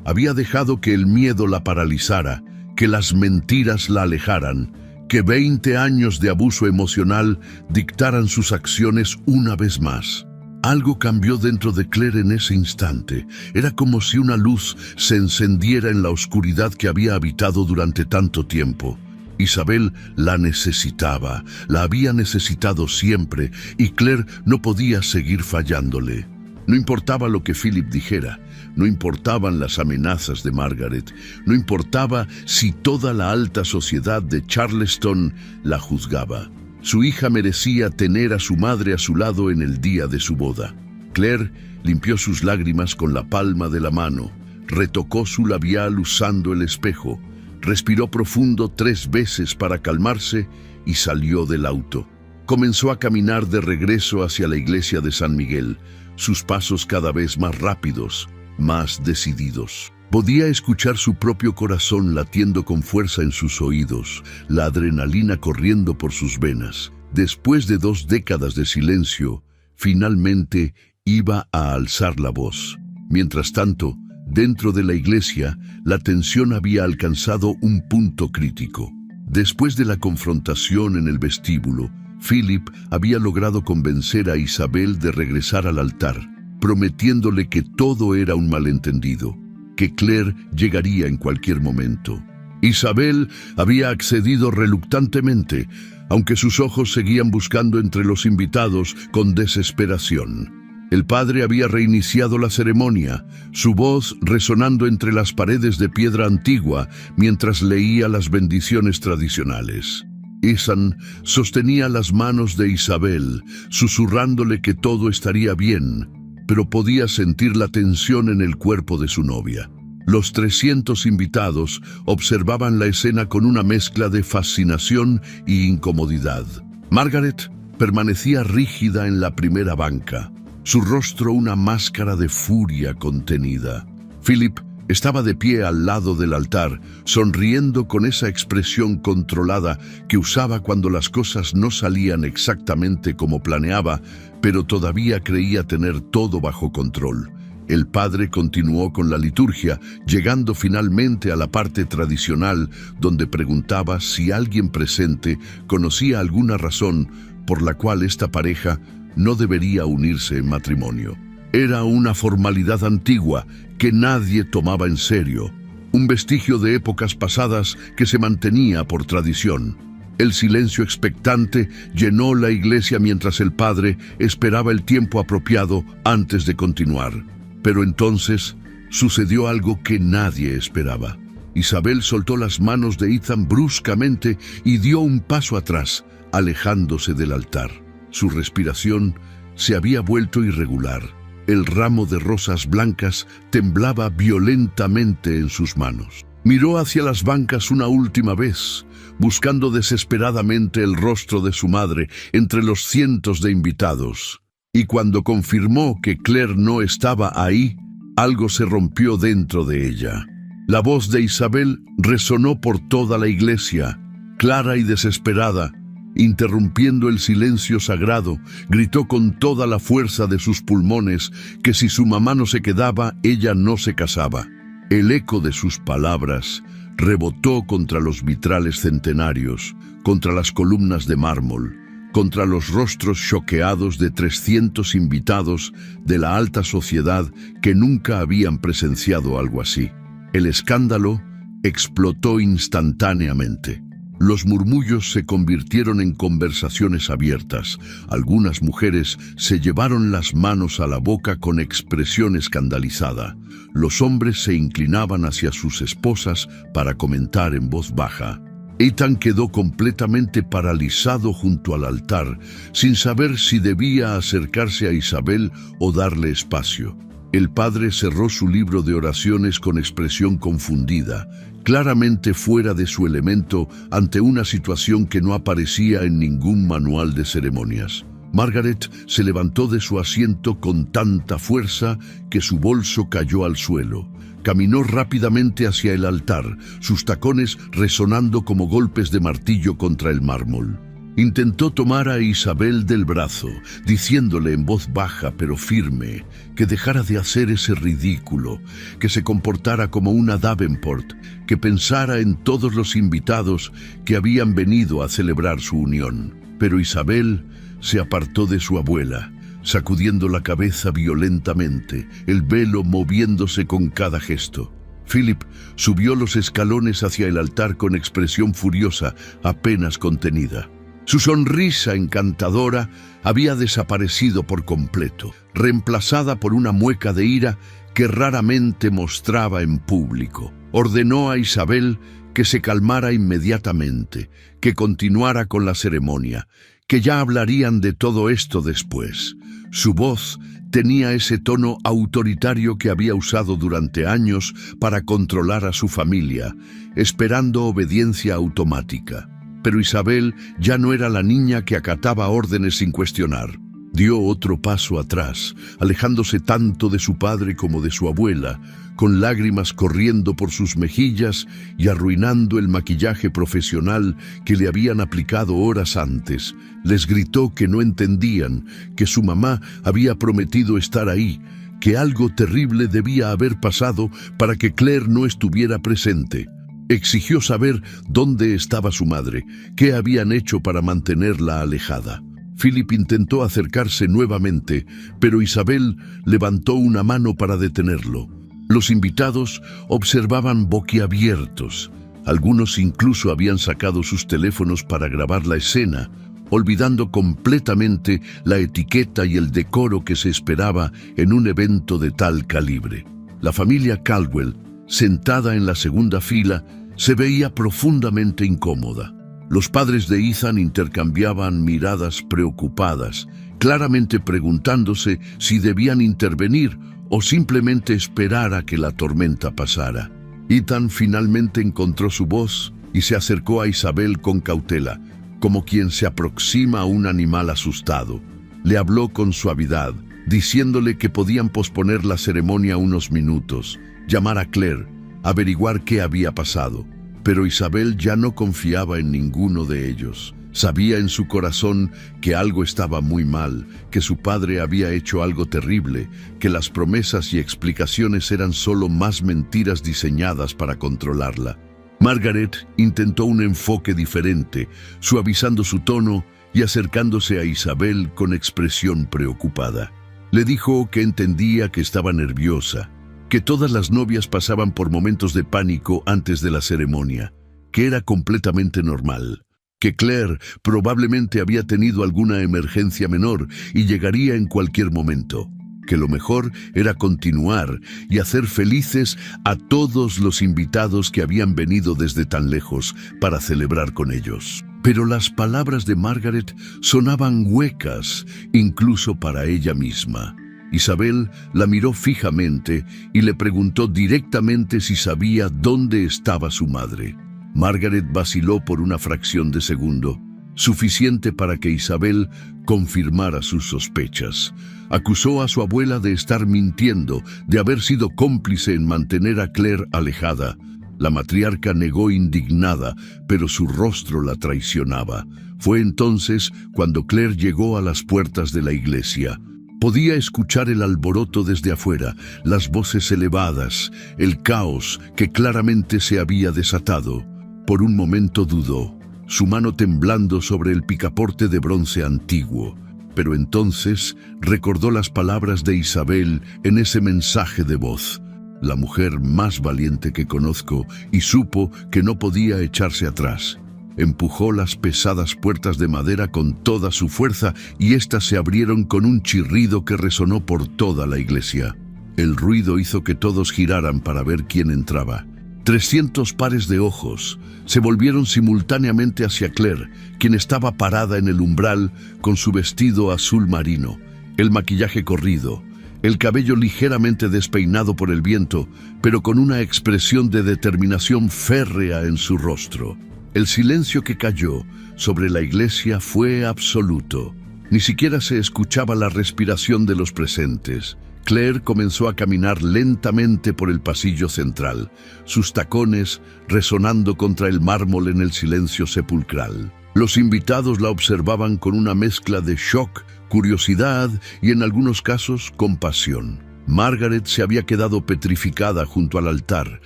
Había dejado que el miedo la paralizara, que las mentiras la alejaran, que 20 años de abuso emocional dictaran sus acciones una vez más. Algo cambió dentro de Claire en ese instante. Era como si una luz se encendiera en la oscuridad que había habitado durante tanto tiempo. Isabel la necesitaba, la había necesitado siempre, y Claire no podía seguir fallándole. No importaba lo que Philip dijera, no importaban las amenazas de Margaret, no importaba si toda la alta sociedad de Charleston la juzgaba. Su hija merecía tener a su madre a su lado en el día de su boda. Claire limpió sus lágrimas con la palma de la mano, retocó su labial usando el espejo, respiró profundo 3 veces para calmarse y salió del auto. Comenzó a caminar de regreso hacia la iglesia de San Miguel, sus pasos cada vez más rápidos, más decididos. Podía escuchar su propio corazón latiendo con fuerza en sus oídos, la adrenalina corriendo por sus venas. Después de 2 décadas de silencio, finalmente iba a alzar la voz. Mientras tanto, dentro de la iglesia, la tensión había alcanzado un punto crítico. Después de la confrontación en el vestíbulo, Philip había logrado convencer a Isabel de regresar al altar. prometiéndole que todo era un malentendido, que Claire llegaría en cualquier momento. Isabel había accedido reluctantemente, aunque sus ojos seguían buscando entre los invitados con desesperación. El padre había reiniciado la ceremonia, su voz resonando entre las paredes de piedra antigua mientras leía las bendiciones tradicionales. Ethan sostenía las manos de Isabel, susurrándole que todo estaría bien, pero podía sentir la tensión en el cuerpo de su novia. Los 300 invitados observaban la escena con una mezcla de fascinación y incomodidad. Margaret permanecía rígida en la primera banca, su rostro una máscara de furia contenida. Philip estaba de pie al lado del altar, sonriendo con esa expresión controlada que usaba cuando las cosas no salían exactamente como planeaba, pero todavía creía tener todo bajo control. El padre continuó con la liturgia, llegando finalmente a la parte tradicional, donde preguntaba si alguien presente conocía alguna razón por la cual esta pareja no debería unirse en matrimonio. Era una formalidad antigua que nadie tomaba en serio, un vestigio de épocas pasadas que se mantenía por tradición. El silencio expectante llenó la iglesia mientras el padre esperaba el tiempo apropiado antes de continuar. Pero entonces sucedió algo que nadie esperaba. Isabel soltó las manos de Ethan bruscamente y dio un paso atrás, alejándose del altar. Su respiración se había vuelto irregular. El ramo de rosas blancas temblaba violentamente en sus manos. Miró hacia las bancas una última vez, buscando desesperadamente el rostro de su madre entre los cientos de invitados. Y cuando confirmó que Claire no estaba ahí, algo se rompió dentro de ella. La voz de Isabel resonó por toda la iglesia, clara y desesperada. Interrumpiendo el silencio sagrado, gritó con toda la fuerza de sus pulmones que si su mamá no se quedaba, ella no se casaba. El eco de sus palabras rebotó contra los vitrales centenarios, contra las columnas de mármol, contra los rostros choqueados de 300 invitados de la alta sociedad que nunca habían presenciado algo así. El escándalo explotó instantáneamente. Los murmullos se convirtieron en conversaciones abiertas. Algunas mujeres se llevaron las manos a la boca con expresión escandalizada. Los hombres se inclinaban hacia sus esposas para comentar en voz baja. Ethan quedó completamente paralizado junto al altar, sin saber si debía acercarse a Isabel o darle espacio. El padre cerró su libro de oraciones con expresión confundida, claramente fuera de su elemento ante una situación que no aparecía en ningún manual de ceremonias. Margaret se levantó de su asiento con tanta fuerza que su bolso cayó al suelo. Caminó rápidamente hacia el altar, sus tacones resonando como golpes de martillo contra el mármol. Intentó tomar a Isabel del brazo, diciéndole en voz baja pero firme que dejara de hacer ese ridículo, que se comportara como una Davenport, que pensara en todos los invitados que habían venido a celebrar su unión. Pero Isabel se apartó de su abuela, sacudiendo la cabeza violentamente, el velo moviéndose con cada gesto. Philip subió los escalones hacia el altar con expresión furiosa, apenas contenida. Su sonrisa encantadora había desaparecido por completo, reemplazada por una mueca de ira que raramente mostraba en público. Ordenó a Isabel que se calmara inmediatamente, que continuara con la ceremonia, que ya hablarían de todo esto después. Su voz tenía ese tono autoritario que había usado durante años para controlar a su familia, esperando obediencia automática. Pero Isabel ya no era la niña que acataba órdenes sin cuestionar. Dio otro paso atrás, alejándose tanto de su padre como de su abuela, con lágrimas corriendo por sus mejillas y arruinando el maquillaje profesional que le habían aplicado horas antes. Les gritó que no entendían, que su mamá había prometido estar ahí, que algo terrible debía haber pasado para que Claire no estuviera presente. Exigió saber dónde estaba su madre, qué habían hecho para mantenerla alejada. Philip intentó acercarse nuevamente, pero Isabel levantó una mano para detenerlo. Los invitados observaban boquiabiertos. Algunos incluso habían sacado sus teléfonos para grabar la escena, olvidando completamente la etiqueta y el decoro que se esperaba en un evento de tal calibre. La familia Caldwell, sentada en la segunda fila, se veía profundamente incómoda. Los padres de Ethan intercambiaban miradas preocupadas, claramente preguntándose si debían intervenir o simplemente esperar a que la tormenta pasara. Ethan finalmente encontró su voz y se acercó a Isabel con cautela, como quien se aproxima a un animal asustado. Le habló con suavidad, diciéndole que podían posponer la ceremonia unos minutos, llamar a Claire, averiguar qué había pasado. Pero Isabel ya no confiaba en ninguno de ellos. Sabía en su corazón que algo estaba muy mal, que su padre había hecho algo terrible, que las promesas y explicaciones eran solo más mentiras diseñadas para controlarla. Margaret intentó un enfoque diferente, suavizando su tono y acercándose a Isabel con expresión preocupada. Le dijo que entendía que estaba nerviosa, que todas las novias pasaban por momentos de pánico antes de la ceremonia, que era completamente normal, que Claire probablemente había tenido alguna emergencia menor y llegaría en cualquier momento, que lo mejor era continuar y hacer felices a todos los invitados que habían venido desde tan lejos para celebrar con ellos. Pero las palabras de Margaret sonaban huecas, incluso para ella misma. Isabel la miró fijamente y le preguntó directamente si sabía dónde estaba su madre. Margaret vaciló por una fracción de segundo, suficiente para que Isabel confirmara sus sospechas. Acusó a su abuela de estar mintiendo, de haber sido cómplice en mantener a Claire alejada. La matriarca negó indignada, pero su rostro la traicionaba. Fue entonces cuando Claire llegó a las puertas de la iglesia. Podía escuchar el alboroto desde afuera, las voces elevadas, el caos que claramente se había desatado. Por un momento dudó, su mano temblando sobre el picaporte de bronce antiguo. Pero entonces recordó las palabras de Isabel en ese mensaje de voz. La mujer más valiente que conozco, y supo que no podía echarse atrás. Empujó las pesadas puertas de madera con toda su fuerza y éstas se abrieron con un chirrido que resonó por toda la iglesia. El ruido hizo que todos giraran para ver quién entraba. 300 pares de ojos se volvieron simultáneamente hacia Claire, quien estaba parada en el umbral con su vestido azul marino, el maquillaje corrido, el cabello ligeramente despeinado por el viento, pero con una expresión de determinación férrea en su rostro. El silencio que cayó sobre la iglesia fue absoluto. Ni siquiera se escuchaba la respiración de los presentes. Claire comenzó a caminar lentamente por el pasillo central, sus tacones resonando contra el mármol en el silencio sepulcral. Los invitados la observaban con una mezcla de shock, curiosidad y en algunos casos compasión. Margaret se había quedado petrificada junto al altar,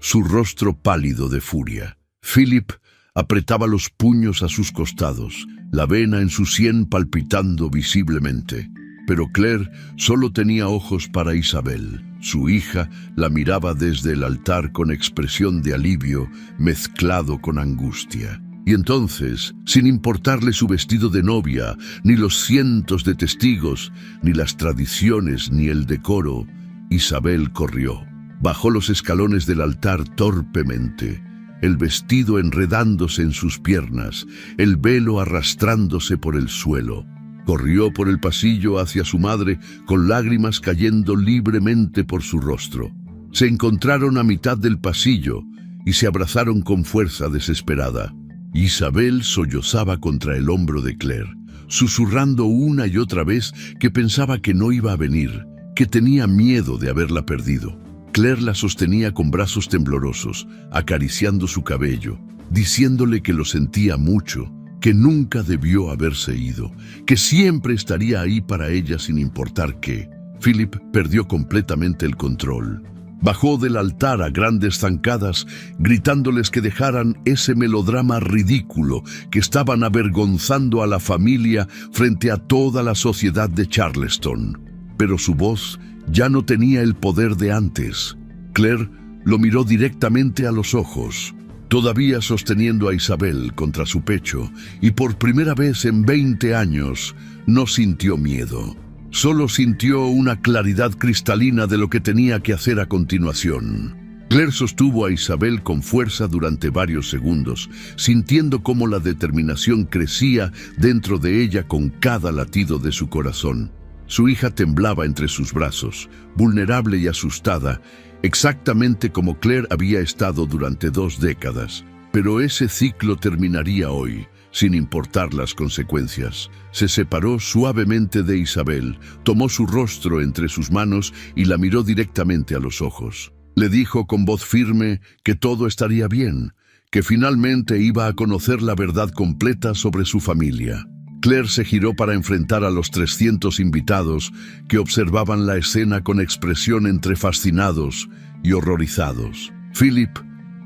su rostro pálido de furia. Philip apretaba los puños a sus costados, la vena en su sien palpitando visiblemente. Pero Claire solo tenía ojos para Isabel. Su hija la miraba desde el altar con expresión de alivio mezclado con angustia. Y entonces, sin importarle su vestido de novia, ni los cientos de testigos, ni las tradiciones, ni el decoro, Isabel corrió. Bajó los escalones del altar torpemente, el vestido enredándose en sus piernas, el velo arrastrándose por el suelo. Corrió por el pasillo hacia su madre, con lágrimas cayendo libremente por su rostro. Se encontraron a mitad del pasillo y se abrazaron con fuerza desesperada. Isabel sollozaba contra el hombro de Claire, susurrando una y otra vez que pensaba que no iba a venir, que tenía miedo de haberla perdido. Claire la sostenía con brazos temblorosos, acariciando su cabello, diciéndole que lo sentía mucho, que nunca debió haberse ido, que siempre estaría ahí para ella sin importar qué. Philip perdió completamente el control. Bajó del altar a grandes zancadas, gritándoles que dejaran ese melodrama ridículo que estaban avergonzando a la familia frente a toda la sociedad de Charleston. Pero su voz ya no tenía el poder de antes. Claire lo miró directamente a los ojos, todavía sosteniendo a Isabel contra su pecho, y por primera vez en 20 años no sintió miedo. Solo sintió una claridad cristalina de lo que tenía que hacer a continuación. Claire sostuvo a Isabel con fuerza durante varios segundos, sintiendo cómo la determinación crecía dentro de ella con cada latido de su corazón. Su hija temblaba entre sus brazos, vulnerable y asustada, exactamente como Claire había estado durante 2 décadas. Pero ese ciclo terminaría hoy, sin importar las consecuencias. Se separó suavemente de Isabel, tomó su rostro entre sus manos y la miró directamente a los ojos. Le dijo con voz firme que todo estaría bien, que finalmente iba a conocer la verdad completa sobre su familia. Claire se giró para enfrentar a los 300 invitados que observaban la escena con expresión entre fascinados y horrorizados. Philip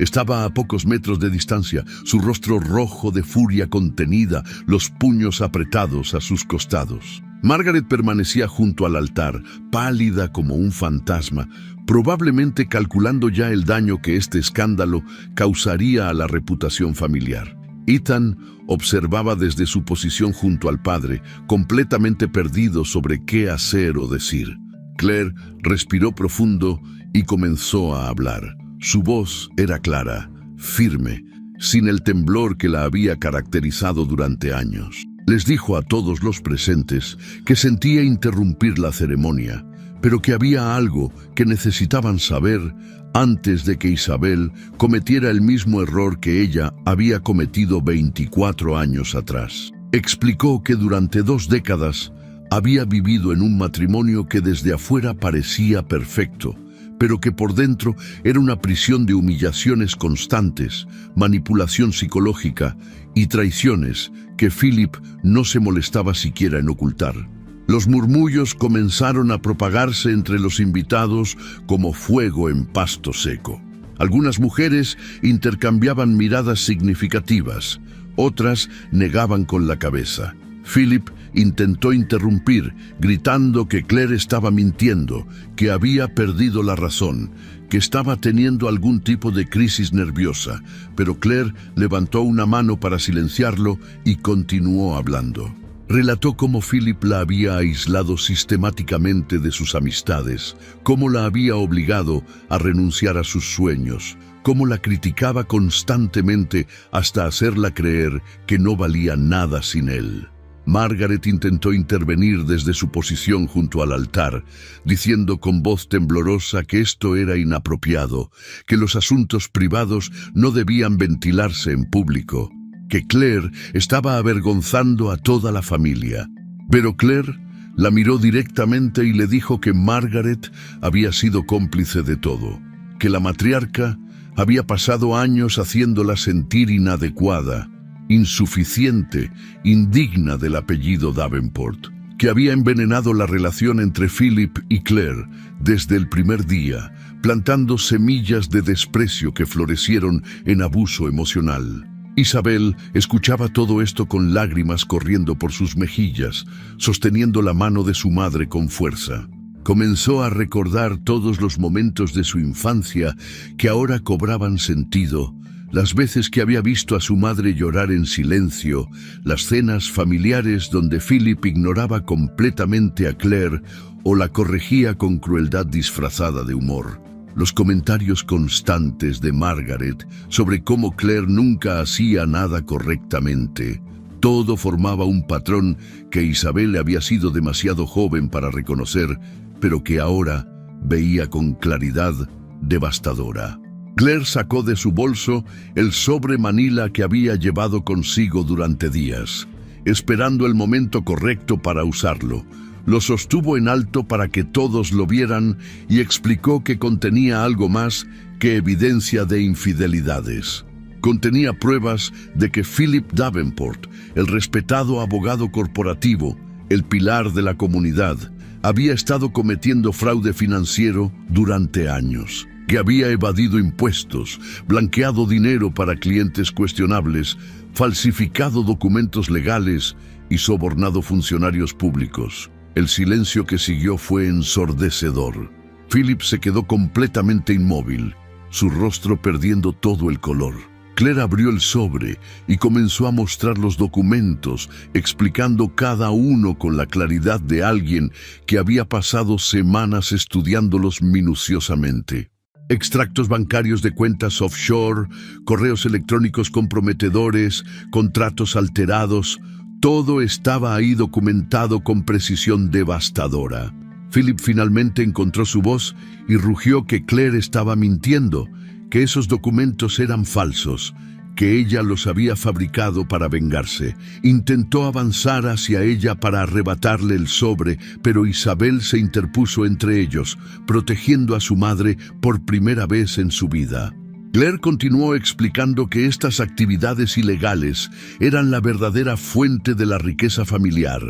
estaba a pocos metros de distancia, su rostro rojo de furia contenida, los puños apretados a sus costados. Margaret permanecía junto al altar, pálida como un fantasma, probablemente calculando ya el daño que este escándalo causaría a la reputación familiar. Ethan observaba desde su posición junto al padre, completamente perdido sobre qué hacer o decir. Claire respiró profundo y comenzó a hablar. Su voz era clara, firme, sin el temblor que la había caracterizado durante años. Les dijo a todos los presentes que sentía interrumpir la ceremonia, pero que había algo que necesitaban saber antes de que Isabel cometiera el mismo error que ella había cometido 24 años atrás. Explicó que durante 2 décadas había vivido en un matrimonio que desde afuera parecía perfecto, pero que por dentro era una prisión de humillaciones constantes, manipulación psicológica y traiciones que Philip no se molestaba siquiera en ocultar. Los murmullos comenzaron a propagarse entre los invitados como fuego en pasto seco. Algunas mujeres intercambiaban miradas significativas, otras negaban con la cabeza. Philip intentó interrumpir, gritando que Claire estaba mintiendo, que había perdido la razón, que estaba teniendo algún tipo de crisis nerviosa, pero Claire levantó una mano para silenciarlo y continuó hablando. Relató cómo Philip la había aislado sistemáticamente de sus amistades, cómo la había obligado a renunciar a sus sueños, cómo la criticaba constantemente hasta hacerla creer que no valía nada sin él. Margaret intentó intervenir desde su posición junto al altar, diciendo con voz temblorosa que esto era inapropiado, que los asuntos privados no debían ventilarse en público, que Claire estaba avergonzando a toda la familia. Pero Claire la miró directamente y le dijo que Margaret había sido cómplice de todo, que la matriarca había pasado años haciéndola sentir inadecuada, insuficiente, indigna del apellido Davenport, que había envenenado la relación entre Philip y Claire desde el primer día, plantando semillas de desprecio que florecieron en abuso emocional. Isabel escuchaba todo esto con lágrimas corriendo por sus mejillas, sosteniendo la mano de su madre con fuerza. Comenzó a recordar todos los momentos de su infancia que ahora cobraban sentido, las veces que había visto a su madre llorar en silencio, las cenas familiares donde Philip ignoraba completamente a Claire o la corregía con crueldad disfrazada de humor. Los comentarios constantes de Margaret sobre cómo Claire nunca hacía nada correctamente. Todo formaba un patrón que Isabel había sido demasiado joven para reconocer, pero que ahora veía con claridad devastadora. Claire sacó de su bolso el sobre manila que había llevado consigo durante días, esperando el momento correcto para usarlo. Lo sostuvo en alto para que todos lo vieran y explicó que contenía algo más que evidencia de infidelidades. Contenía pruebas de que Philip Davenport, el respetado abogado corporativo, el pilar de la comunidad, había estado cometiendo fraude financiero durante años, que había evadido impuestos, blanqueado dinero para clientes cuestionables, falsificado documentos legales y sobornado funcionarios públicos. El silencio que siguió fue ensordecedor. Philip se quedó completamente inmóvil, su rostro perdiendo todo el color. Claire abrió el sobre y comenzó a mostrar los documentos, explicando cada uno con la claridad de alguien que había pasado semanas estudiándolos minuciosamente. Extractos bancarios de cuentas offshore, correos electrónicos comprometedores, contratos alterados, todo estaba ahí documentado con precisión devastadora. Philip finalmente encontró su voz y rugió que Claire estaba mintiendo, que esos documentos eran falsos, que ella los había fabricado para vengarse. Intentó avanzar hacia ella para arrebatarle el sobre, pero Isabel se interpuso entre ellos, protegiendo a su madre por primera vez en su vida. Claire continuó explicando que estas actividades ilegales eran la verdadera fuente de la riqueza familiar,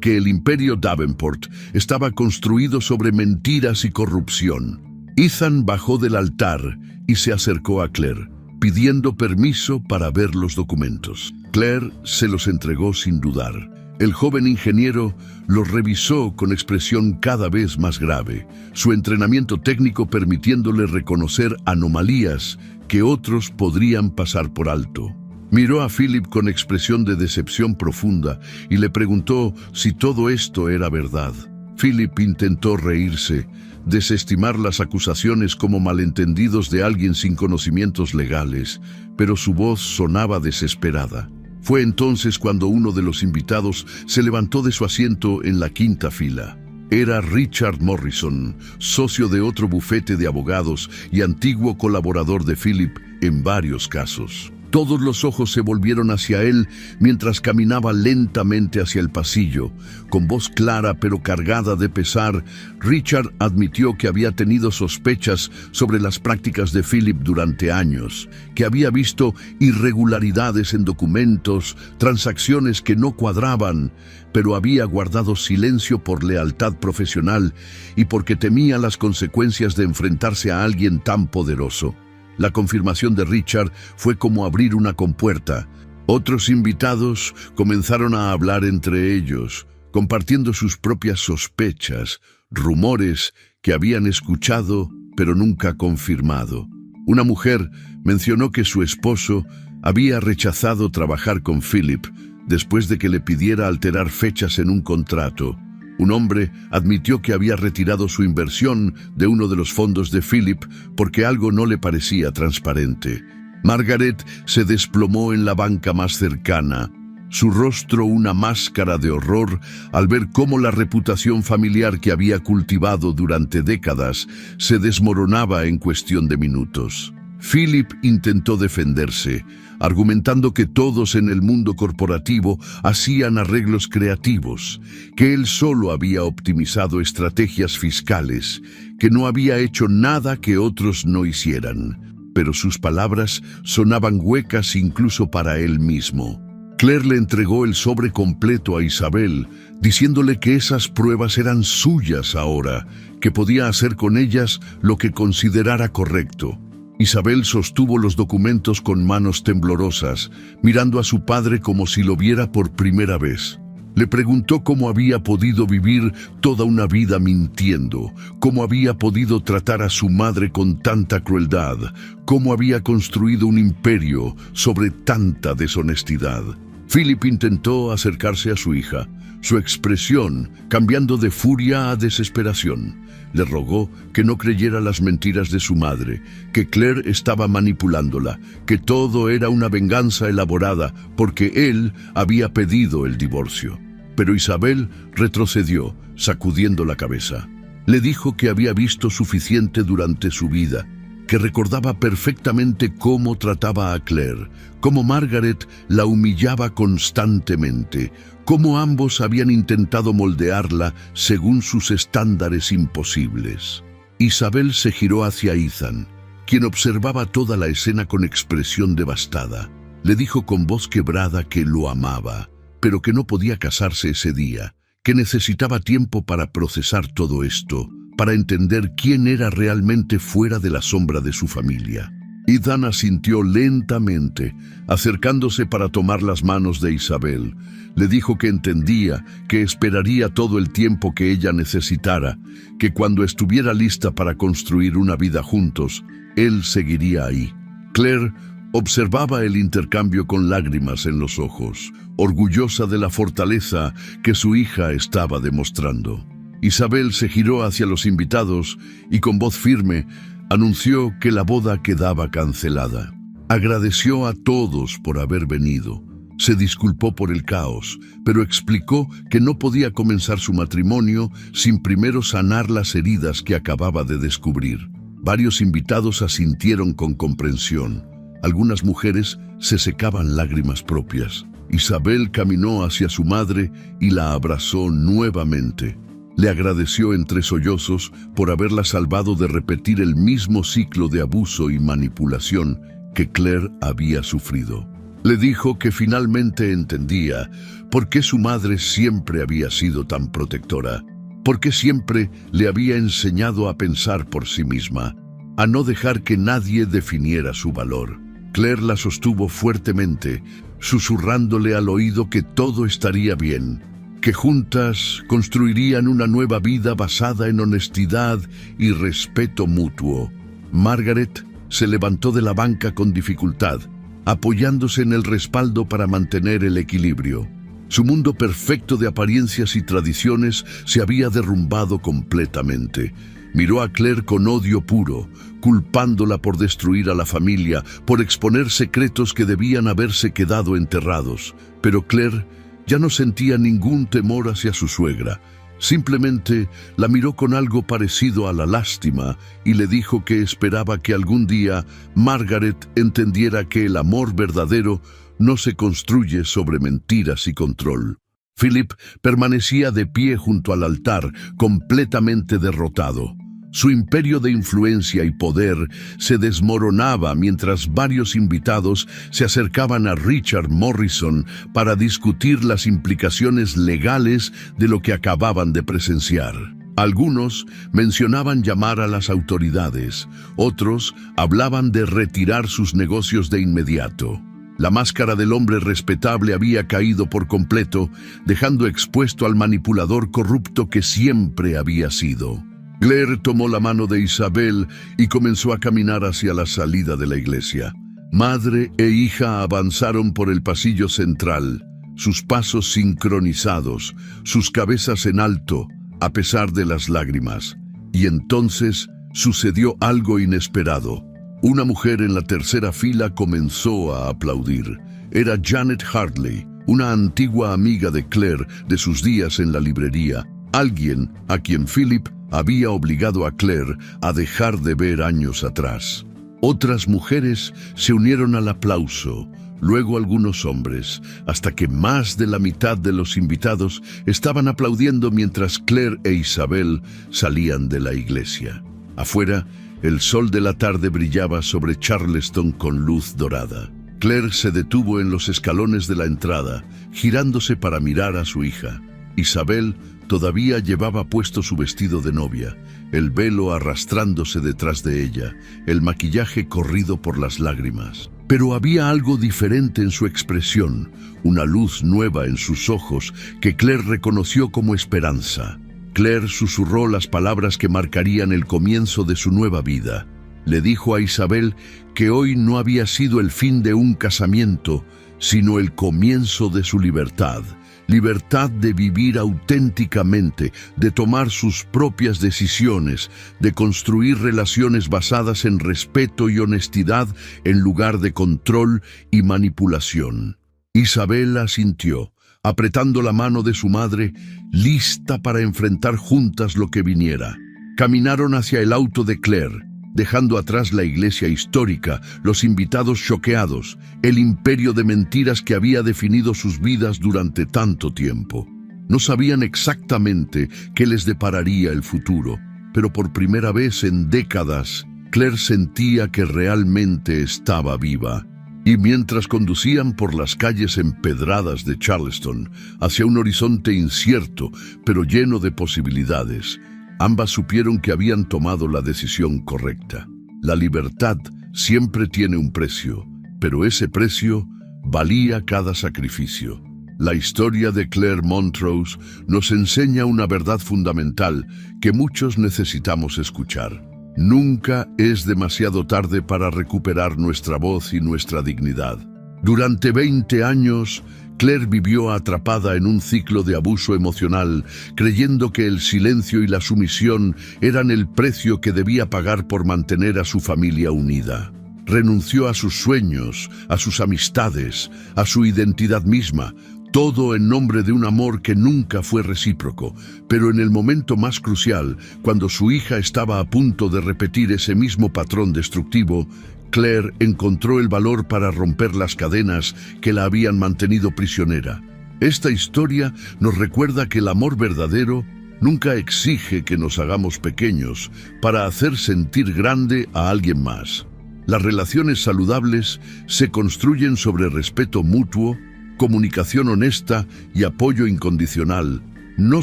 que el imperio Davenport estaba construido sobre mentiras y corrupción. Ethan bajó del altar y se acercó a Claire, pidiendo permiso para ver los documentos. Claire se los entregó sin dudar. El joven ingeniero los revisó con expresión cada vez más grave, su entrenamiento técnico permitiéndole reconocer anomalías que otros podrían pasar por alto. Miró a Philip con expresión de decepción profunda y le preguntó si todo esto era verdad. Philip intentó reírse, desestimar las acusaciones como malentendidos de alguien sin conocimientos legales, pero su voz sonaba desesperada. Fue entonces cuando uno de los invitados se levantó de su asiento en la quinta fila. Era Richard Morrison, socio de otro bufete de abogados y antiguo colaborador de Philip en varios casos. Todos los ojos se volvieron hacia él mientras caminaba lentamente hacia el pasillo. Con voz clara pero cargada de pesar, Richard admitió que había tenido sospechas sobre las prácticas de Philip durante años, que había visto irregularidades en documentos, transacciones que no cuadraban, pero había guardado silencio por lealtad profesional y porque temía las consecuencias de enfrentarse a alguien tan poderoso. La confirmación de Richard fue como abrir una compuerta. Otros invitados comenzaron a hablar entre ellos, compartiendo sus propias sospechas, rumores que habían escuchado pero nunca confirmado. Una mujer mencionó que su esposo había rechazado trabajar con Philip después de que le pidiera alterar fechas en un contrato. Un hombre admitió que había retirado su inversión de uno de los fondos de Philip porque algo no le parecía transparente. Margaret se desplomó en la banca más cercana, su rostro una máscara de horror al ver cómo la reputación familiar que había cultivado durante décadas se desmoronaba en cuestión de minutos. Philip intentó defenderse, argumentando que todos en el mundo corporativo hacían arreglos creativos, que él solo había optimizado estrategias fiscales, que no había hecho nada que otros no hicieran. Pero sus palabras sonaban huecas incluso para él mismo. Claire le entregó el sobre completo a Isabel, diciéndole que esas pruebas eran suyas ahora, que podía hacer con ellas lo que considerara correcto. Isabel sostuvo los documentos con manos temblorosas, mirando a su padre como si lo viera por primera vez. Le preguntó cómo había podido vivir toda una vida mintiendo, cómo había podido tratar a su madre con tanta crueldad, cómo había construido un imperio sobre tanta deshonestidad. Philip intentó acercarse a su hija, su expresión cambiando de furia a desesperación. Le rogó que no creyera las mentiras de su madre, que Claire estaba manipulándola, que todo era una venganza elaborada porque él había pedido el divorcio. Pero Isabel retrocedió, sacudiendo la cabeza. Le dijo que había visto suficiente durante su vida, que recordaba perfectamente cómo trataba a Claire, cómo Margaret la humillaba constantemente, cómo ambos habían intentado moldearla según sus estándares imposibles. Isabel se giró hacia Ethan, quien observaba toda la escena con expresión devastada. Le dijo con voz quebrada que lo amaba, pero que no podía casarse ese día, que necesitaba tiempo para procesar todo esto, para entender quién era realmente fuera de la sombra de su familia. Ethan asintió lentamente, acercándose para tomar las manos de Isabel. Le dijo que entendía, que esperaría todo el tiempo que ella necesitara, que cuando estuviera lista para construir una vida juntos, él seguiría ahí. Claire observaba el intercambio con lágrimas en los ojos, orgullosa de la fortaleza que su hija estaba demostrando. Isabel se giró hacia los invitados y con voz firme anunció que la boda quedaba cancelada. Agradeció a todos por haber venido. Se disculpó por el caos, pero explicó que no podía comenzar su matrimonio sin primero sanar las heridas que acababa de descubrir. Varios invitados asintieron con comprensión. Algunas mujeres se secaban lágrimas propias. Isabel caminó hacia su madre y la abrazó nuevamente. Le agradeció entre sollozos por haberla salvado de repetir el mismo ciclo de abuso y manipulación que Claire había sufrido. Le dijo que finalmente entendía por qué su madre siempre había sido tan protectora, por qué siempre le había enseñado a pensar por sí misma, a no dejar que nadie definiera su valor. Claire la sostuvo fuertemente, susurrándole al oído que todo estaría bien, que juntas construirían una nueva vida basada en honestidad y respeto mutuo. Margaret se levantó de la banca con dificultad, apoyándose en el respaldo para mantener el equilibrio. Su mundo perfecto de apariencias y tradiciones se había derrumbado completamente. Miró a Claire con odio puro, culpándola por destruir a la familia, por exponer secretos que debían haberse quedado enterrados. Pero Claire ya no sentía ningún temor hacia su suegra. Simplemente la miró con algo parecido a la lástima y le dijo que esperaba que algún día Margaret entendiera que el amor verdadero no se construye sobre mentiras y control. Philip permanecía de pie junto al altar, completamente derrotado. Su imperio de influencia y poder se desmoronaba mientras varios invitados se acercaban a Richard Morrison para discutir las implicaciones legales de lo que acababan de presenciar. Algunos mencionaban llamar a las autoridades, otros hablaban de retirar sus negocios de inmediato. La máscara del hombre respetable había caído por completo, dejando expuesto al manipulador corrupto que siempre había sido. Claire tomó la mano de Isabel y comenzó a caminar hacia la salida de la iglesia. Madre e hija avanzaron por el pasillo central, sus pasos sincronizados, sus cabezas en alto, a pesar de las lágrimas. Y entonces sucedió algo inesperado. Una mujer en la tercera fila comenzó a aplaudir. Era Janet Hartley, una antigua amiga de Claire de sus días en la librería, alguien a quien Philip había obligado a Claire a dejar de ver años atrás. Otras mujeres se unieron al aplauso, luego algunos hombres, hasta que más de la mitad de los invitados estaban aplaudiendo mientras Claire e Isabel salían de la iglesia. Afuera, el sol de la tarde brillaba sobre Charleston con luz dorada. Claire se detuvo en los escalones de la entrada, girándose para mirar a su hija. Isabel todavía llevaba puesto su vestido de novia, el velo arrastrándose detrás de ella, el maquillaje corrido por las lágrimas. Pero había algo diferente en su expresión, una luz nueva en sus ojos que Claire reconoció como esperanza. Claire susurró las palabras que marcarían el comienzo de su nueva vida. Le dijo a Isabel que hoy no había sido el fin de un casamiento, sino el comienzo de su libertad. Libertad de vivir auténticamente, de tomar sus propias decisiones, de construir relaciones basadas en respeto y honestidad en lugar de control y manipulación. Isabel asintió, apretando la mano de su madre, lista para enfrentar juntas lo que viniera. Caminaron hacia el auto de Claire, dejando atrás la iglesia histórica, los invitados choqueados, el imperio de mentiras que había definido sus vidas durante tanto tiempo. No sabían exactamente qué les depararía el futuro, pero por primera vez en décadas, Claire sentía que realmente estaba viva. Y mientras conducían por las calles empedradas de Charleston hacia un horizonte incierto, pero lleno de posibilidades, ambas supieron que habían tomado la decisión correcta. La libertad siempre tiene un precio, pero ese precio valía cada sacrificio. La historia de Claire Montrose nos enseña una verdad fundamental que muchos necesitamos escuchar. Nunca es demasiado tarde para recuperar nuestra voz y nuestra dignidad. Durante 20 años, Claire vivió atrapada en un ciclo de abuso emocional, creyendo que el silencio y la sumisión eran el precio que debía pagar por mantener a su familia unida. Renunció a sus sueños, a sus amistades, a su identidad misma, todo en nombre de un amor que nunca fue recíproco. Pero en el momento más crucial, cuando su hija estaba a punto de repetir ese mismo patrón destructivo, Claire encontró el valor para romper las cadenas que la habían mantenido prisionera. Esta historia nos recuerda que el amor verdadero nunca exige que nos hagamos pequeños para hacer sentir grande a alguien más. Las relaciones saludables se construyen sobre respeto mutuo, comunicación honesta y apoyo incondicional, no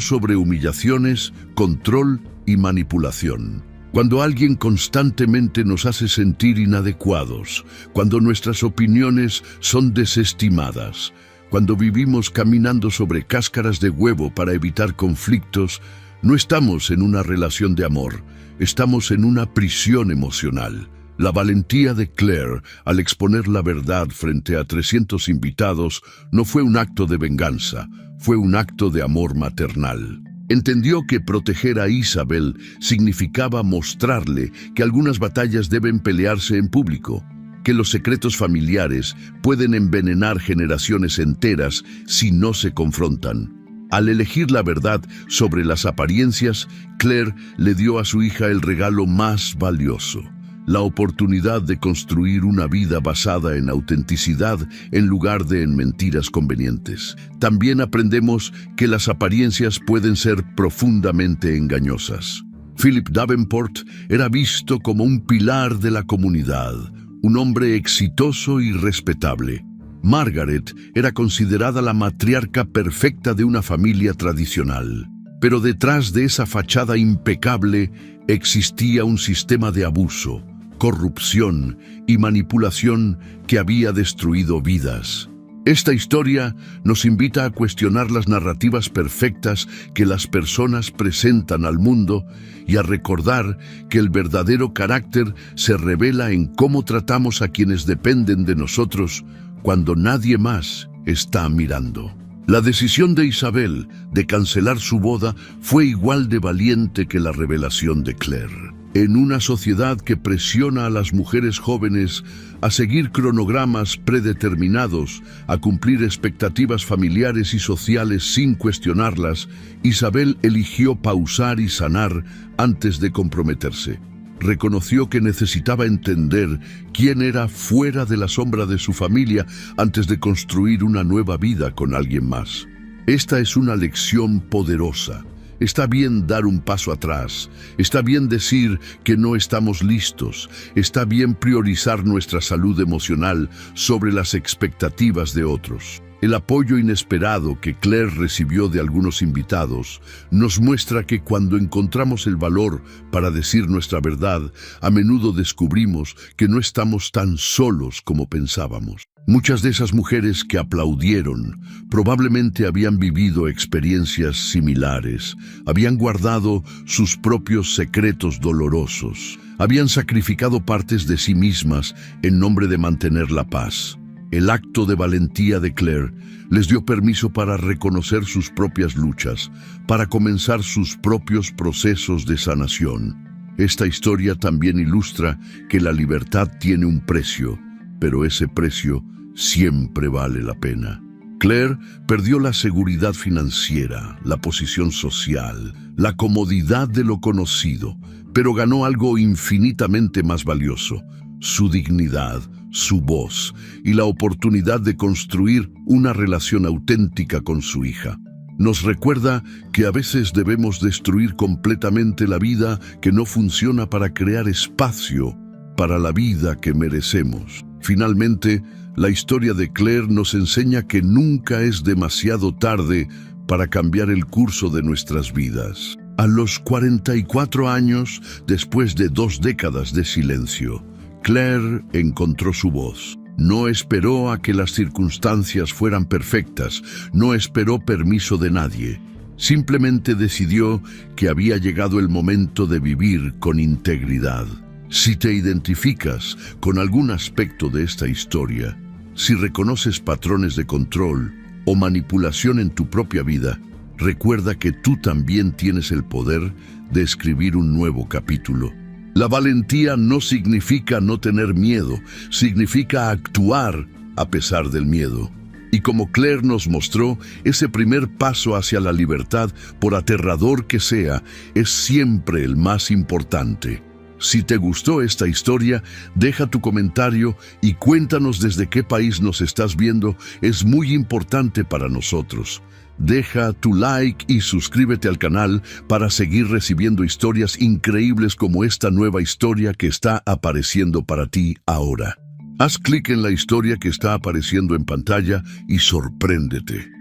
sobre humillaciones, control y manipulación. Cuando alguien constantemente nos hace sentir inadecuados, cuando nuestras opiniones son desestimadas, cuando vivimos caminando sobre cáscaras de huevo para evitar conflictos, no estamos en una relación de amor, estamos en una prisión emocional. La valentía de Claire al exponer la verdad frente a 300 invitados no fue un acto de venganza, fue un acto de amor maternal. Entendió que proteger a Isabel significaba mostrarle que algunas batallas deben pelearse en público, que los secretos familiares pueden envenenar generaciones enteras si no se confrontan. Al elegir la verdad sobre las apariencias, Claire le dio a su hija el regalo más valioso: la oportunidad de construir una vida basada en autenticidad en lugar de en mentiras convenientes. También aprendemos que las apariencias pueden ser profundamente engañosas. Philip Davenport era visto como un pilar de la comunidad, un hombre exitoso y respetable. Margaret era considerada la matriarca perfecta de una familia tradicional. Pero detrás de esa fachada impecable existía un sistema de abuso, corrupción y manipulación que había destruido vidas. Esta historia nos invita a cuestionar las narrativas perfectas que las personas presentan al mundo y a recordar que el verdadero carácter se revela en cómo tratamos a quienes dependen de nosotros cuando nadie más está mirando. La decisión de Isabel de cancelar su boda fue igual de valiente que la revelación de Claire. En una sociedad que presiona a las mujeres jóvenes a seguir cronogramas predeterminados, a cumplir expectativas familiares y sociales sin cuestionarlas, Isabel eligió pausar y sanar antes de comprometerse. Reconoció que necesitaba entender quién era fuera de la sombra de su familia antes de construir una nueva vida con alguien más. Esta es una lección poderosa. Está bien dar un paso atrás, está bien decir que no estamos listos, está bien priorizar nuestra salud emocional sobre las expectativas de otros. El apoyo inesperado que Claire recibió de algunos invitados nos muestra que cuando encontramos el valor para decir nuestra verdad, a menudo descubrimos que no estamos tan solos como pensábamos. Muchas de esas mujeres que aplaudieron probablemente habían vivido experiencias similares, habían guardado sus propios secretos dolorosos, habían sacrificado partes de sí mismas en nombre de mantener la paz. El acto de valentía de Claire les dio permiso para reconocer sus propias luchas, para comenzar sus propios procesos de sanación. Esta historia también ilustra que la libertad tiene un precio, pero ese precio siempre vale la pena. Claire perdió la seguridad financiera, la posición social, la comodidad de lo conocido, pero ganó algo infinitamente más valioso: su dignidad, su voz y la oportunidad de construir una relación auténtica con su hija. Nos recuerda que a veces debemos destruir completamente la vida que no funciona para crear espacio para la vida que merecemos. Finalmente, La historia de Claire nos enseña que nunca es demasiado tarde para cambiar el curso de nuestras vidas. A los 44 años, después de 2 décadas de silencio, Claire encontró su voz. No esperó a que las circunstancias fueran perfectas, no esperó permiso de nadie. Simplemente decidió que había llegado el momento de vivir con integridad. Si te identificas con algún aspecto de esta historia, si reconoces patrones de control o manipulación en tu propia vida, recuerda que tú también tienes el poder de escribir un nuevo capítulo. La valentía no significa no tener miedo, significa actuar a pesar del miedo. Y como Claire nos mostró, ese primer paso hacia la libertad, por aterrador que sea, es siempre el más importante. Si te gustó esta historia, deja tu comentario y cuéntanos desde qué país nos estás viendo. Es muy importante para nosotros. Deja tu like y suscríbete al canal para seguir recibiendo historias increíbles como esta nueva historia que está apareciendo para ti ahora. Haz clic en la historia que está apareciendo en pantalla y sorpréndete.